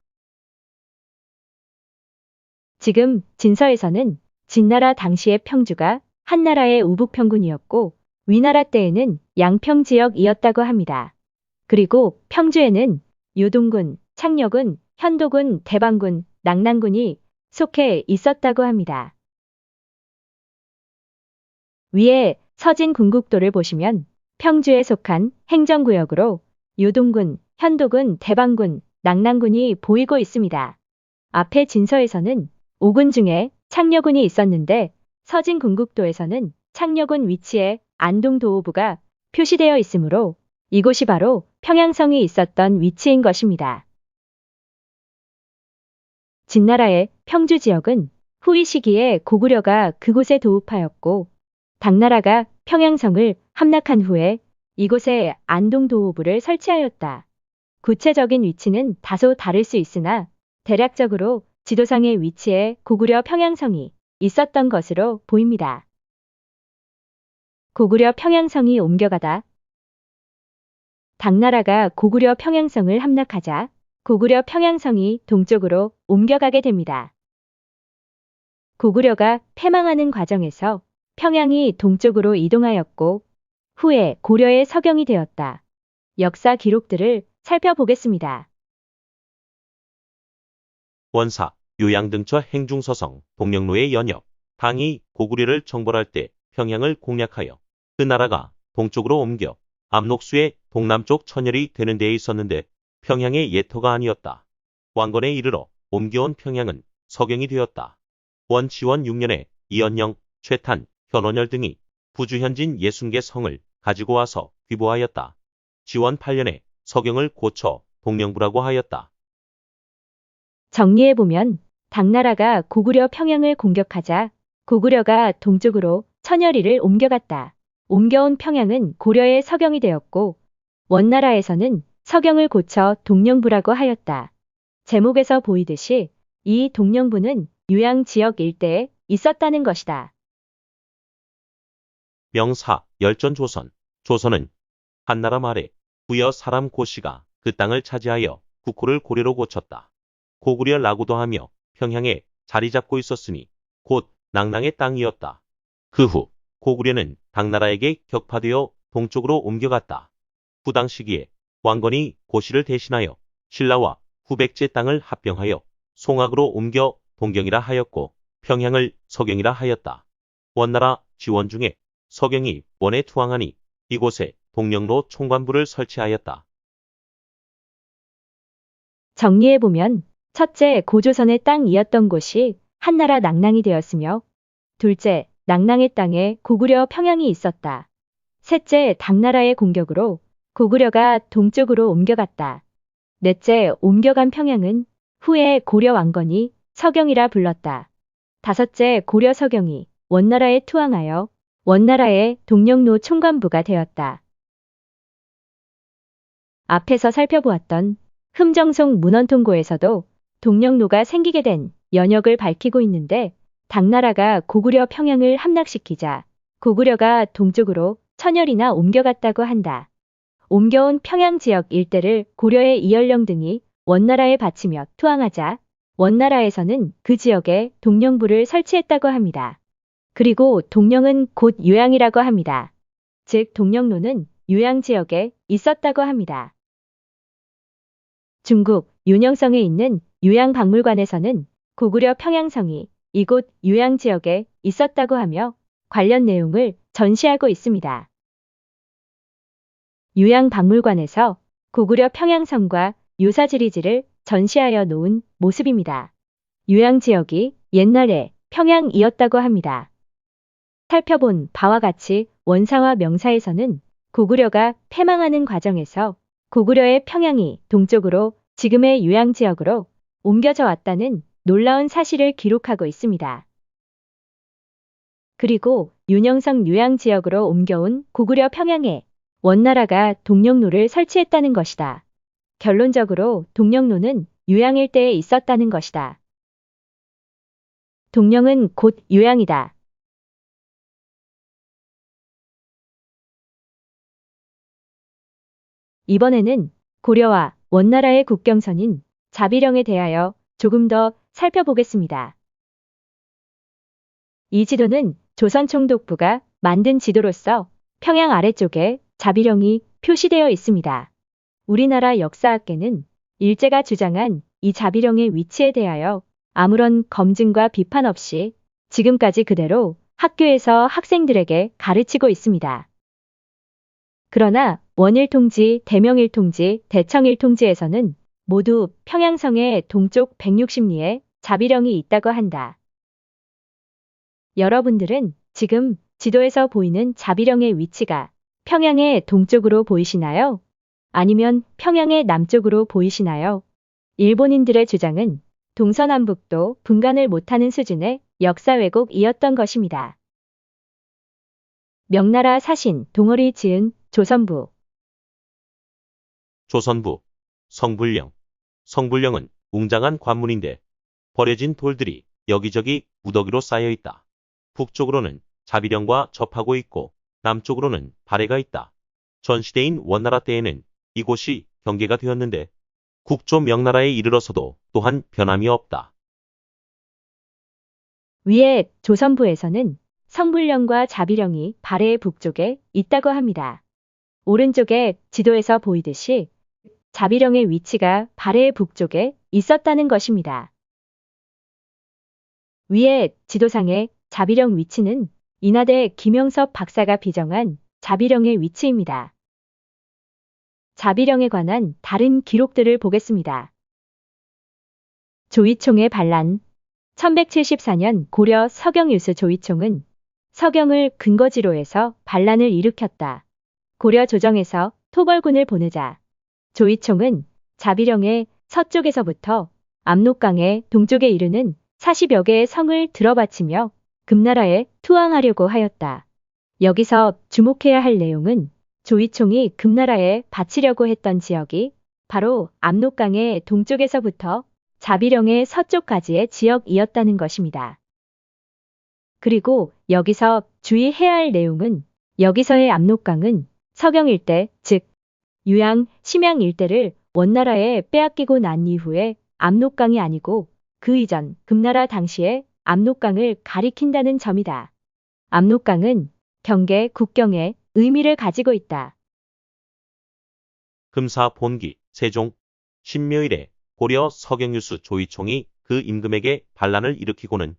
지금 진서에서는 진나라 당시의 평주가 한나라의 우북평군이었고 위나라 때에는 양평 지역이었다고 합니다. 그리고 평주에는 요동군, 창녀군, 현도군, 대방군, 낙랑군이 속해 있었다고 합니다. 위에 서진 군국도를 보시면 평주에 속한 행정구역으로 요동군, 현도군, 대방군, 낙랑군이 보이고 있습니다. 앞에 진서에서는 5군 중에 창녀군이 있었는데 서진 군국도에서는 창녀군 위치에 안동도호부가 표시되어 있으므로 이곳이 바로 평양성이 있었던 위치인 것입니다. 진나라의 평주 지역은 후이 시기에 고구려가 그곳에 도읍하였고 당나라가 평양성을 함락한 후에 이곳에 안동도호부를 설치하였다. 구체적인 위치는 다소 다를 수 있으나 대략적으로 지도상의 위치에 고구려 평양성이 있었던 것으로 보입니다. 고구려 평양성이 옮겨가다. 당나라가 고구려 평양성을 함락하자 고구려 평양성이 동쪽으로 옮겨가게 됩니다. 고구려가 패망하는 과정에서 평양이 동쪽으로 이동하였고 후에 고려의 서경이 되었다. 역사 기록들을 살펴보겠습니다. 원사, 요양등처 행중서성, 동령로의 연역. 당이 고구려를 정벌할 때 평양을 공략하여 그 나라가 동쪽으로 옮겨 압록수의 동남쪽 천열이 되는 데에 있었는데 평양의 예토가 아니었다. 왕건에 이르러 옮겨온 평양은 서경이 되었다. 원치원 6년에 이연영, 최탄, 현원열 등이 부주현진 60개 성을 가지고 와서 귀보하였다. 지원 8년에 서경을 고쳐 동령부라고 하였다. 정리해보면 당나라가 고구려 평양을 공격하자 고구려가 동쪽으로 천여리를 옮겨갔다. 옮겨온 평양은 고려의 서경이 되었고 원나라에서는 서경을 고쳐 동령부라고 하였다. 제목에서 보이듯이 이 동령부는 유양 지역 일대에 있었다는 것이다. 명사, 열전조선. 조선은 한나라 말에 부여 사람 고씨가 그 땅을 차지하여 국호를 고려로 고쳤다. 고구려라고도 하며 평양에 자리 잡고 있었으니 곧 낙랑의 땅이었다. 그 후 고구려는 당나라에게 격파되어 동쪽으로 옮겨갔다. 후당 시기에 왕건이 고씨를 대신하여 신라와 후백제 땅을 합병하여 송악으로 옮겨 동경이라 하였고 평양을 서경이라 하였다. 원나라 지원 중에 서경이 원에 투항하니 이곳에 동령로 총관부를 설치하였다. 정리해보면 첫째, 고조선의 땅이었던 곳이 한나라 낙랑이 되었으며, 둘째, 낙랑의 땅에 고구려 평양이 있었다. 셋째, 당나라의 공격으로 고구려가 동쪽으로 옮겨갔다. 넷째, 옮겨간 평양은 후에 고려 왕건이 서경이라 불렀다. 다섯째, 고려 서경이 원나라에 투항하여 원나라의 동령로 총관부가 되었다. 앞에서 살펴보았던 흠정송 문헌통고에서도 동령로가 생기게 된 연역을 밝히고 있는데, 당나라가 고구려 평양을 함락시키자 고구려가 동쪽으로 천열이나 옮겨갔다고 한다. 옮겨온 평양 지역 일대를 고려의 이연령 등이 원나라에 바치며 투항하자 원나라에서는 그 지역에 동령부를 설치했다고 합니다. 그리고 동령은 곧 요양이라고 합니다. 즉 동령로는 요양 지역에 있었다고 합니다. 중국 윤영성에 있는 요양박물관에서는 고구려 평양성이 이곳 요양 지역에 있었다고 하며 관련 내용을 전시하고 있습니다. 요양박물관에서 고구려 평양성과 요사지리지를 전시하여 놓은 모습입니다. 요양 지역이 옛날에 평양이었다고 합니다. 살펴본 바와 같이 원사와 명사에서는 고구려가 패망하는 과정에서 고구려의 평양이 동쪽으로 지금의 요양 지역으로 옮겨져 왔다는 놀라운 사실을 기록하고 있습니다. 그리고 윤영성 요양 지역으로 옮겨온 고구려 평양에 원나라가 동령로를 설치했다는 것이다. 결론적으로 동령로는 요양 일대에 있었다는 것이다. 동령은 곧 요양이다. 이번에는 고려와 원나라의 국경선인 자비령에 대하여 조금 더 살펴보겠습니다. 이 지도는 조선총독부가 만든 지도로서 평양 아래쪽에 자비령이 표시되어 있습니다. 우리나라 역사학계는 일제가 주장한 이 자비령의 위치에 대하여 아무런 검증과 비판 없이 지금까지 그대로 학교에서 학생들에게 가르치고 있습니다. 그러나 원일통지, 대명일통지, 대청일통지에서는 모두 평양성의 동쪽 160리에 자비령이 있다고 한다. 여러분들은 지금 지도에서 보이는 자비령의 위치가 평양의 동쪽으로 보이시나요? 아니면 평양의 남쪽으로 보이시나요? 일본인들의 주장은 동서남북도 분간을 못하는 수준의 역사 왜곡이었던 것입니다. 명나라 사신 동월이 지은 조선부. 조선부, 성불령. 성불령은 웅장한 관문인데 버려진 돌들이 여기저기 무더기로 쌓여 있다. 북쪽으로는 자비령과 접하고 있고 남쪽으로는 발해가 있다. 전시대인 원나라 때에는 이곳이 경계가 되었는데 국조 명나라에 이르러서도 또한 변함이 없다. 위에 조선부에서는 성불령과 자비령이 발해의 북쪽에 있다고 합니다. 오른쪽에 지도에서 보이듯이 자비령의 위치가 발해의 북쪽에 있었다는 것입니다. 위에 지도상의 자비령 위치는 인하대 김영섭 박사가 비정한 자비령의 위치입니다. 자비령에 관한 다른 기록들을 보겠습니다. 조이총의 반란. 1174년 고려 서경유수 조이총은 서경을 근거지로 해서 반란을 일으켰다. 고려 조정에서 토벌군을 보내자 조이총은 자비령의 서쪽에서부터 압록강의 동쪽에 이르는 40여 개의 성을 들어바치며 금나라에 투항하려고 하였다. 여기서 주목해야 할 내용은 조이총이 금나라에 바치려고 했던 지역이 바로 압록강의 동쪽에서부터 자비령의 서쪽까지의 지역이었다는 것입니다. 그리고 여기서 주의해야 할 내용은 여기서의 압록강은 서경 일대, 즉 유양, 심양 일대를 원나라에 빼앗기고 난 이후에 압록강이 아니고 그 이전 금나라 당시에 압록강을 가리킨다는 점이다. 압록강은 경계, 국경의 의미를 가지고 있다. 금사 본기, 세종, 신묘일에 고려 서경유수 조이총이 그 임금에게 반란을 일으키고는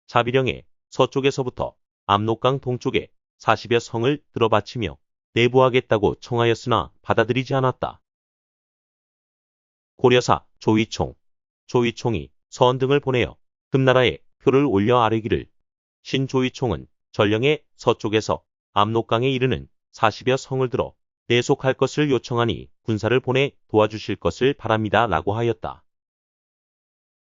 자비령의 서쪽에서부터 압록강 동쪽에 40여 성을 들어바치며 내부하겠다고 청하였으나 받아들이지 않았다. 고려사 조이총, 조이총이 서원 등을 보내어 금나라에 표를 올려 아뢰기를 신조이총은 전령의 서쪽에서 압록강에 이르는 40여 성을 들어 내속할 것을 요청하니 군사를 보내 도와주실 것을 바랍니다. 라고 하였다.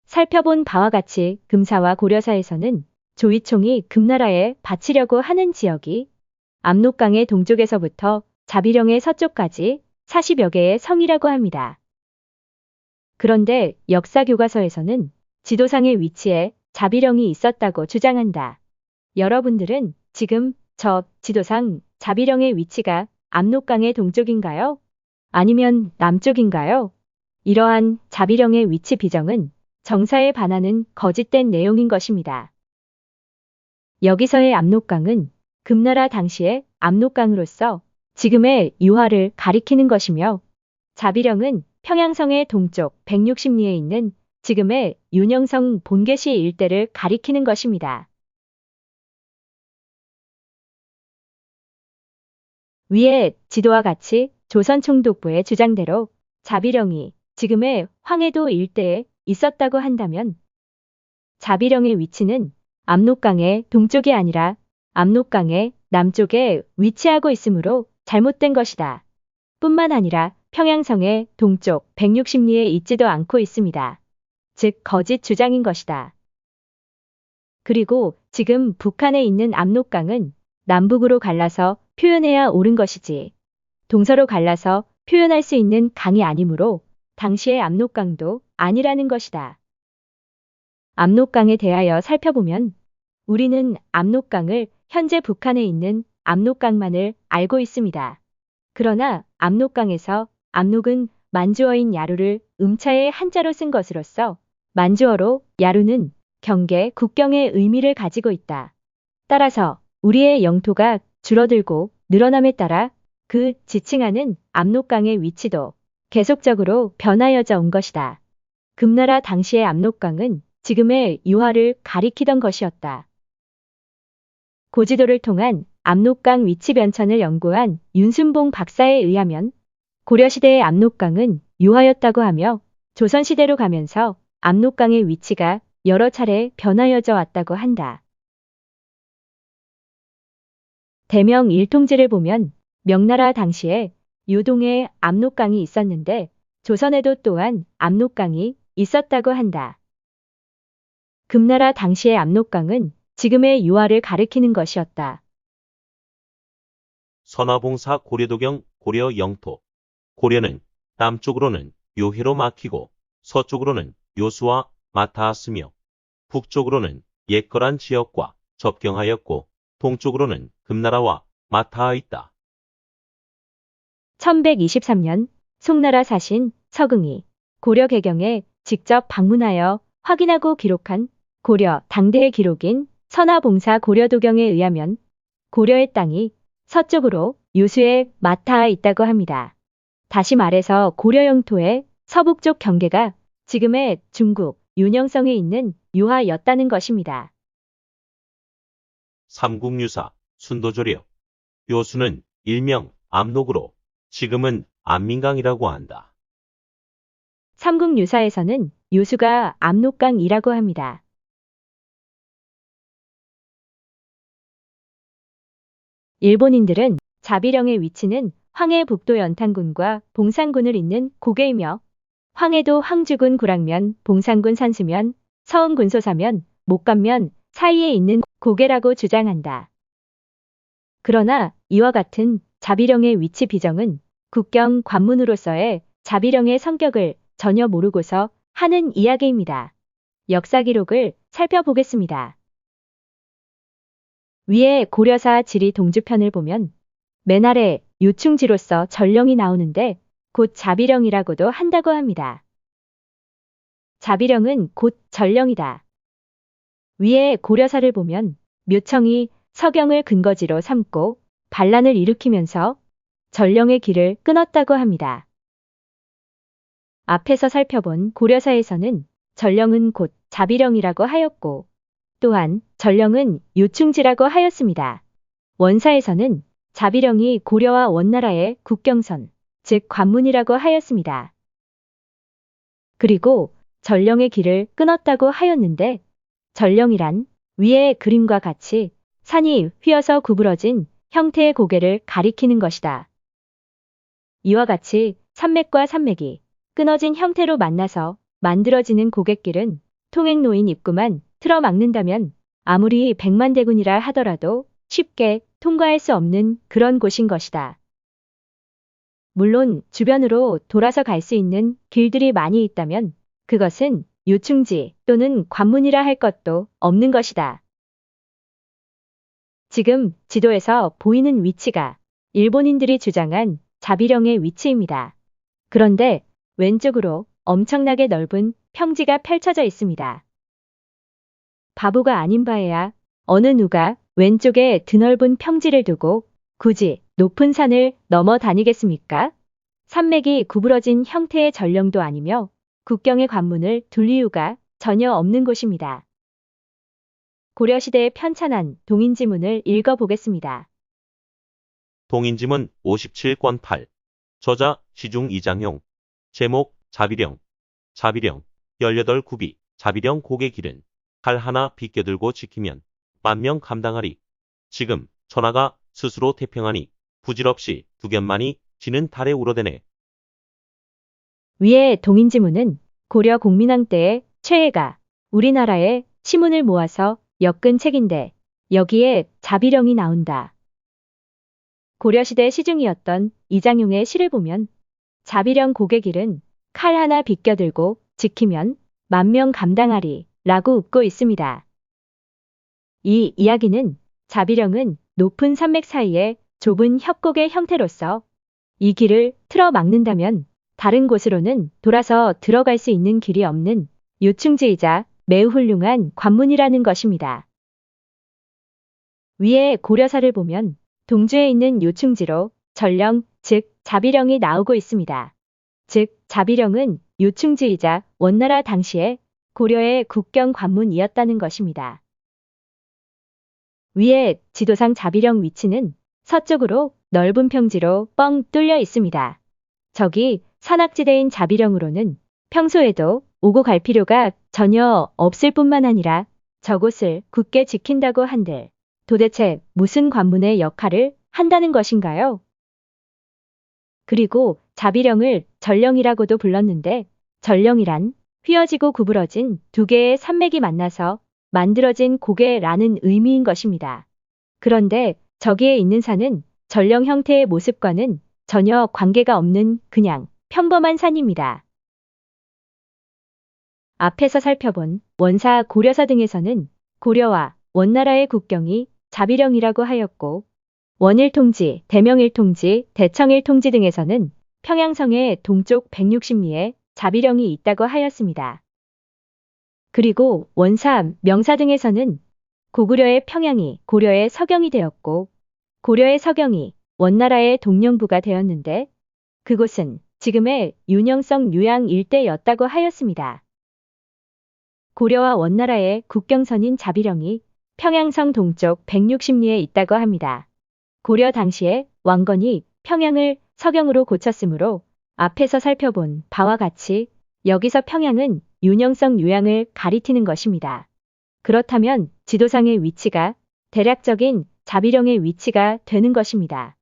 살펴본 바와 같이 금사와 고려사에서는 조이총이 금나라에 바치려고 하는 지역이 압록강의 동쪽에서부터 자비령의 서쪽까지 40여 개의 성이라고 합니다. 그런데 역사교과서에서는 지도상의 위치에 자비령이 있었다고 주장한다. 여러분들은 지금 저 지도상 자비령의 위치가 압록강의 동쪽인가요? 아니면 남쪽인가요? 이러한 자비령의 위치 비정은 정사에 반하는 거짓된 내용인 것입니다. 여기서의 압록강은 금나라 당시의 압록강으로서 지금의 유화를 가리키는 것이며 자비령은 평양성의 동쪽 160리에 있는 지금의 윤영성 본계시 일대를 가리키는 것입니다. 위의 지도와 같이 조선총독부의 주장대로 자비령이 지금의 황해도 일대에 있었다고 한다면 자비령의 위치는 압록강의 동쪽이 아니라 압록강의 남쪽에 위치하고 있으므로 잘못된 것이다. 뿐만 아니라 평양성의 동쪽 160리에 있지도 않고 있습니다. 즉 거짓 주장인 것이다. 그리고 지금 북한에 있는 압록강은 남북으로 갈라서 표현해야 옳은 것이지 동서로 갈라서 표현할 수 있는 강이 아니므로 당시의 압록강도 아니라는 것이다. 압록강에 대하여 살펴보면 우리는 압록강을 현재 북한에 있는 압록강만을 알고 있습니다. 그러나 압록강에서 압록은 만주어인 야루를 음차의 한자로 쓴 것으로서 만주어로 야루는 경계, 국경의 의미를 가지고 있다. 따라서 우리의 영토가 줄어들고 늘어남에 따라 그 지칭하는 압록강의 위치도 계속적으로 변하여져 온 것이다. 금나라 당시의 압록강은 지금의 유화를 가리키던 것이었다. 고지도를 통한 압록강 위치 변천을 연구한 윤순봉 박사에 의하면 고려시대의 압록강은 유화였다고 하며 조선시대로 가면서 압록강의 위치가 여러 차례 변하여져 왔다고 한다. 대명 일통지를 보면 명나라 당시에 요동에 압록강이 있었는데 조선에도 또한 압록강이 있었다고 한다. 금나라 당시의 압록강은 지금의 유화를 가리키는 것이었다. 선화봉사 고려도경 고려 영토. 고려는 남쪽으로는 요해로 막히고 서쪽으로는 요수와 맞닿았으며 북쪽으로는 옛거란 지역과 접경하였고 동쪽으로는 금나라와 맞닿아 있다. 1123년 송나라 사신 서긍이 고려 개경에 직접 방문하여 확인하고 기록한 고려 당대의 기록인 선화봉사 고려도경에 의하면 고려의 땅이 서쪽으로 요수에 맞닿아 있다고 합니다. 다시 말해서 고려 영토의 서북쪽 경계가 지금의 중국 윤영성에 있는 유화였다는 것입니다. 삼국유사 순도조력. 요수는 일명 압록으로 지금은 안민강이라고 한다. 삼국유사에서는 요수가 압록강이라고 합니다. 일본인들은 자비령의 위치는 황해 북도 연탄군과 봉산군을 잇는 고개이며 황해도 황주군 구락면, 봉산군 산수면, 서흥군 소사면, 목감면 사이에 있는 고개라고 주장한다. 그러나 이와 같은 자비령의 위치 비정은 국경 관문으로서의 자비령의 성격을 전혀 모르고서 하는 이야기입니다. 역사 기록을 살펴보겠습니다. 위에 고려사 지리 동주편을 보면 맨 아래 요충지로서 전령이 나오는데 곧 자비령이라고도 한다고 합니다. 자비령은 곧 전령이다. 위에 고려사를 보면 묘청이 서경을 근거지로 삼고 반란을 일으키면서 전령의 길을 끊었다고 합니다. 앞에서 살펴본 고려사에서는 전령은 곧 자비령이라고 하였고 또한 전령은 요충지라고 하였습니다. 원사에서는 자비령이 고려와 원나라의 국경선, 즉 관문이라고 하였습니다. 그리고 전령의 길을 끊었다고 하였는데 전령이란 위의 그림과 같이 산이 휘어서 구부러진 형태의 고개를 가리키는 것이다. 이와 같이 산맥과 산맥이 끊어진 형태로 만나서 만들어지는 고갯길은 통행로인 입구만 틀어막는다면 아무리 백만대군이라 하더라도 쉽게 통과할 수 없는 그런 곳인 것이다. 물론 주변으로 돌아서 갈 수 있는 길들이 많이 있다면 그것은 요충지 또는 관문이라 할 것도 없는 것이다. 지금 지도에서 보이는 위치가 일본인들이 주장한 자비령의 위치입니다. 그런데 왼쪽으로 엄청나게 넓은 평지가 펼쳐져 있습니다. 바보가 아닌 바에야 어느 누가 왼쪽에 드넓은 평지를 두고 굳이 높은 산을 넘어 다니겠습니까? 산맥이 구부러진 형태의 전령도 아니며 국경의 관문을 둘 이유가 전혀 없는 곳입니다. 고려시대의 편찬한 동인지문을 읽어보겠습니다. 동인지문 57권 8. 저자 시중 이장용. 제목 자비령. 자비령 18구비. 자비령 고개길은 칼 하나 비껴들고 지키면 만명 감당하리. 지금 천하가 스스로 태평하니 부질없이 두견만이 지는 달에 우러대네. 위의 동인지문은 고려 공민왕 때의 최애가 우리나라의 시문을 모아서 엮은 책인데 여기에 자비령이 나온다. 고려시대 시중이었던 이장용의 시를 보면 자비령 고개길은 칼 하나 비껴들고 지키면 만명 감당하리 라고 웃고 있습니다. 이 이야기는 자비령은 높은 산맥 사이에 좁은 협곡의 형태로서 이 길을 틀어 막는다면 다른 곳으로는 돌아서 들어갈 수 있는 길이 없는 요충지이자 매우 훌륭한 관문이라는 것입니다. 위에 고려사를 보면 동주에 있는 요충지로 전령, 즉 자비령이 나오고 있습니다. 즉 자비령은 요충지이자 원나라 당시에 고려의 국경 관문이었다는 것입니다. 위에 지도상 자비령 위치는 서쪽으로 넓은 평지로 뻥 뚫려 있습니다. 저기 산악지대인 자비령으로는 평소에도 오고 갈 필요가 전혀 없을 뿐만 아니라 저곳을 굳게 지킨다고 한들 도대체 무슨 관문의 역할을 한다는 것인가요? 그리고 자비령을 전령이라고도 불렀는데 전령이란 휘어지고 구부러진 두 개의 산맥이 만나서 만들어진 고개라는 의미인 것입니다. 그런데 저기에 있는 산은 전령 형태의 모습과는 전혀 관계가 없는 그냥 평범한 산입니다. 앞에서 살펴본 원사, 고려사 등에서는 고려와 원나라의 국경이 자비령이라고 하였고 원일통지, 대명일통지, 대청일통지 등에서는 평양성의 동쪽 160리에 자비령이 있다고 하였습니다. 그리고 원사, 명사 등에서는 고구려의 평양이 고려의 서경이 되었고 고려의 서경이 원나라의 동령부가 되었는데 그곳은 지금의 윤영성 유양 일대였다고 하였습니다. 고려와 원나라의 국경선인 자비령이 평양성 동쪽 160리에 있다고 합니다. 고려 당시에 왕건이 평양을 서경으로 고쳤으므로 앞에서 살펴본 바와 같이 여기서 평양은 윤영성 유양을 가리키는 것입니다. 그렇다면 지도상의 위치가 대략적인 자비령의 위치가 되는 것입니다.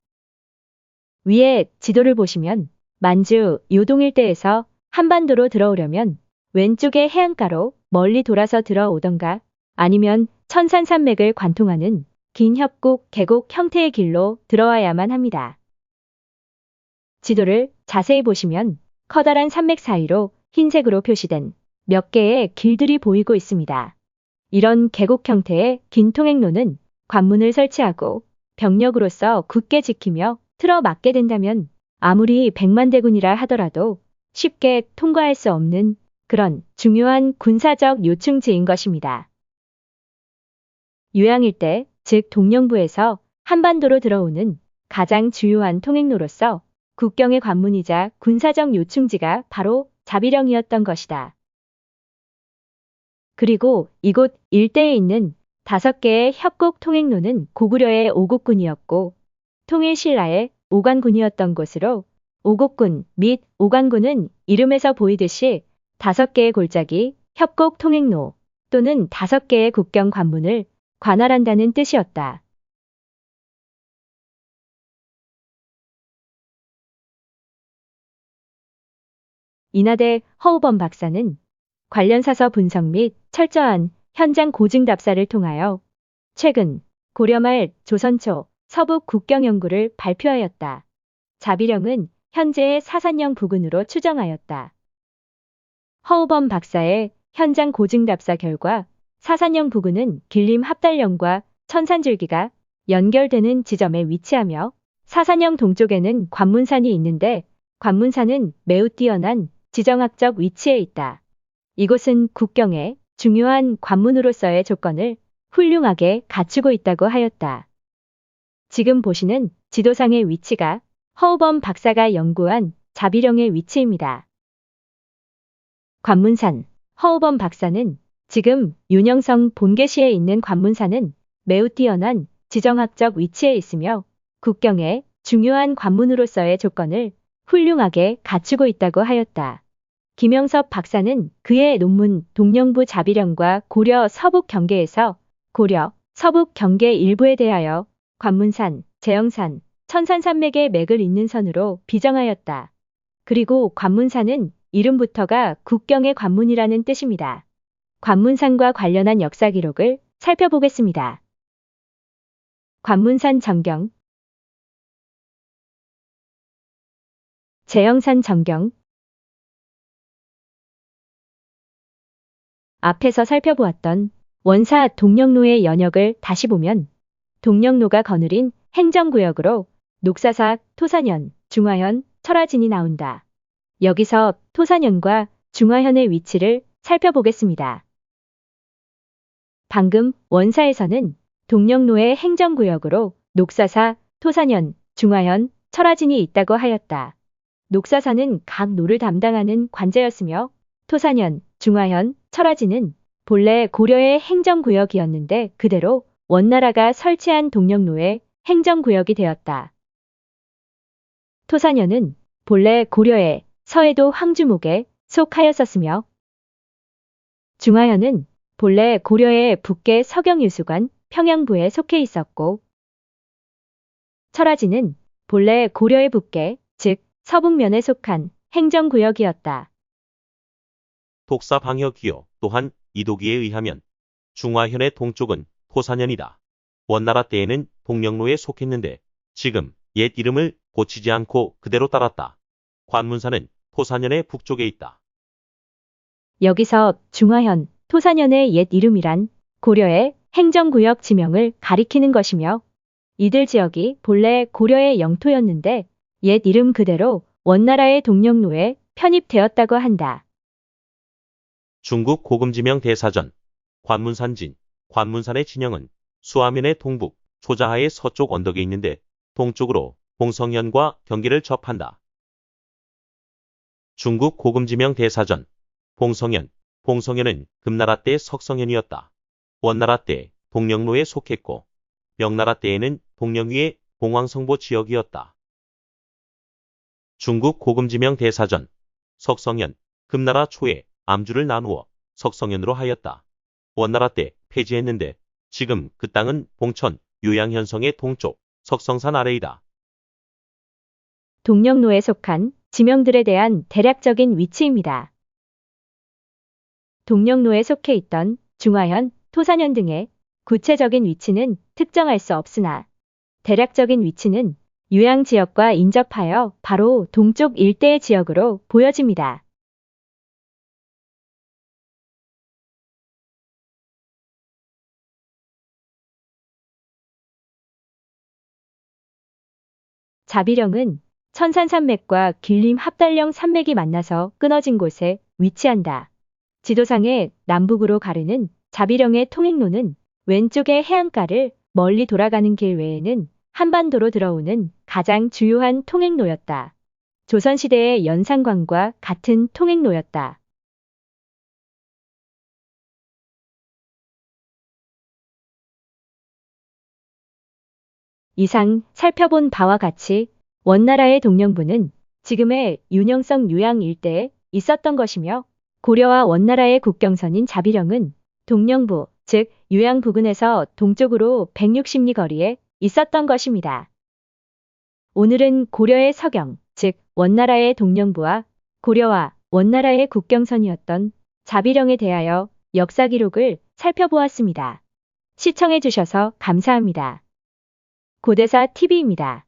위에 지도를 보시면 만주, 요동 일대에서 한반도로 들어오려면 왼쪽의 해안가로 멀리 돌아서 들어오던가 아니면 천산산맥을 관통하는 긴 협곡, 계곡 형태의 길로 들어와야만 합니다. 지도를 자세히 보시면 커다란 산맥 사이로 흰색으로 표시된 몇 개의 길들이 보이고 있습니다. 이런 계곡 형태의 긴 통행로는 관문을 설치하고 병력으로서 굳게 지키며 틀어 막게 된다면 아무리 백만대군이라 하더라도 쉽게 통과할 수 없는 그런 중요한 군사적 요충지인 것입니다. 유양 일대, 즉 동령부에서 한반도로 들어오는 가장 주요한 통행로로서 국경의 관문이자 군사적 요충지가 바로 자비령이었던 것이다. 그리고 이곳 일대에 있는 5개의 협곡 통행로는 고구려의 오곡군이었고 통일신라의 오관군이었던 곳으로 오곡군 및 오관군은 이름에서 보이듯이 5개의 골짜기, 협곡 통행로 또는 5개의 국경 관문을 관할한다는 뜻이었다. 이나대 허우범 박사는 관련 사서 분석 및 철저한 현장 고증 답사를 통하여 최근 고려 말 조선 초 서북 국경 연구를 발표하였다. 자비령은 현재의 사산령 부근으로 추정하였다. 허우범 박사의 현장 고증 답사 결과 사산령 부근은 길림 합달령과 천산줄기가 연결되는 지점에 위치하며 사산령 동쪽에는 관문산이 있는데 관문산은 매우 뛰어난 지정학적 위치에 있다. 이곳은 국경의 중요한 관문으로서의 조건을 훌륭하게 갖추고 있다고 하였다. 지금 보시는 지도상의 위치가 허우범 박사가 연구한 자비령의 위치입니다. 관문산. 허우범 박사는 지금 윤영성 본계시에 있는 관문산은 매우 뛰어난 지정학적 위치에 있으며 국경의 중요한 관문으로서의 조건을 훌륭하게 갖추고 있다고 하였다. 김영섭 박사는 그의 논문 동령부 자비령과 고려 서북 경계에서 고려 서북 경계 일부에 대하여 관문산, 재영산, 천산산맥의 맥을 잇는 선으로 비정하였다. 그리고 관문산은 이름부터가 국경의 관문이라는 뜻입니다. 관문산과 관련한 역사 기록을 살펴보겠습니다. 관문산 전경, 재영산 전경. 앞에서 살펴보았던 원사 동령로의 연역을 다시 보면 동령로가 거느린 행정구역으로 녹사사, 토사년, 중화현, 철화진이 나온다. 여기서 토사년과 중화현의 위치를 살펴보겠습니다. 방금 원사에서는 동령로의 행정구역으로 녹사사, 토사년, 중화현, 철화진이 있다고 하였다. 녹사사는 각 노를 담당하는 관제였으며 토사년, 중화현, 철화진은 본래 고려의 행정구역이었는데 그대로 원나라가 설치한 동령로의 행정구역이 되었다. 토사년은 본래 고려의 서해도 황주목에 속하였었으며 중화현은 본래 고려의 북계 서경유수관 평양부에 속해 있었고 철화진은 본래 고려의 북계 즉 서북면에 속한 행정구역이었다. 독사방역기요 또한 이도기에 의하면 중화현의 동쪽은 토사년이다. 원나라 때에는 동령로에 속했는데 지금 옛 이름을 고치지 않고 그대로 따랐다. 관문산은 토사년의 북쪽에 있다. 여기서 중화현, 토사년의 옛 이름이란 고려의 행정구역 지명을 가리키는 것이며 이들 지역이 본래 고려의 영토였는데 옛 이름 그대로 원나라의 동령로에 편입되었다고 한다. 중국 고금지명 대사전 관문산진 관문산의 진영은 수화면의 동북, 초자하의 서쪽 언덕에 있는데 동쪽으로 봉성현과 경계를 접한다. 중국 고금지명 대사전 봉성현 봉성현은 금나라 때 석성현이었다. 원나라 때 동령로에 속했고 명나라 때에는 동령위의 봉황성보 지역이었다. 중국 고금지명 대사전 석성현 금나라 초에 암주를 나누어 석성현으로 하였다. 원나라 때 폐지했는데 지금 그 땅은 봉천 요양현성의 동쪽 석성산 아래이다. 동령로에 속한 지명들에 대한 대략적인 위치입니다. 동령로에 속해 있던 중화현, 토사년 등의 구체적인 위치는 특정할 수 없으나 대략적인 위치는 유양 지역과 인접하여 바로 동쪽 일대의 지역으로 보여집니다. 자비령은 천산산맥과 길림 합달령 산맥이 만나서 끊어진 곳에 위치한다. 지도상의 남북으로 가르는 자비령의 통행로는 왼쪽의 해안가를 멀리 돌아가는 길 외에는 한반도로 들어오는 가장 주요한 통행로였다. 조선시대의 연산관과 같은 통행로였다. 이상 살펴본 바와 같이 원나라의 동령부는 지금의 윤영성 유양 일대에 있었던 것이며 고려와 원나라의 국경선인 자비령은 동령부, 즉 유양 부근에서 동쪽으로 160리 거리에 있었던 것입니다. 오늘은 고려의 서경, 즉 원나라의 동령부와 고려와 원나라의 국경선이었던 자비령에 대하여 역사 기록을 살펴보았습니다. 시청해 주셔서 감사합니다. 고대사 TV입니다.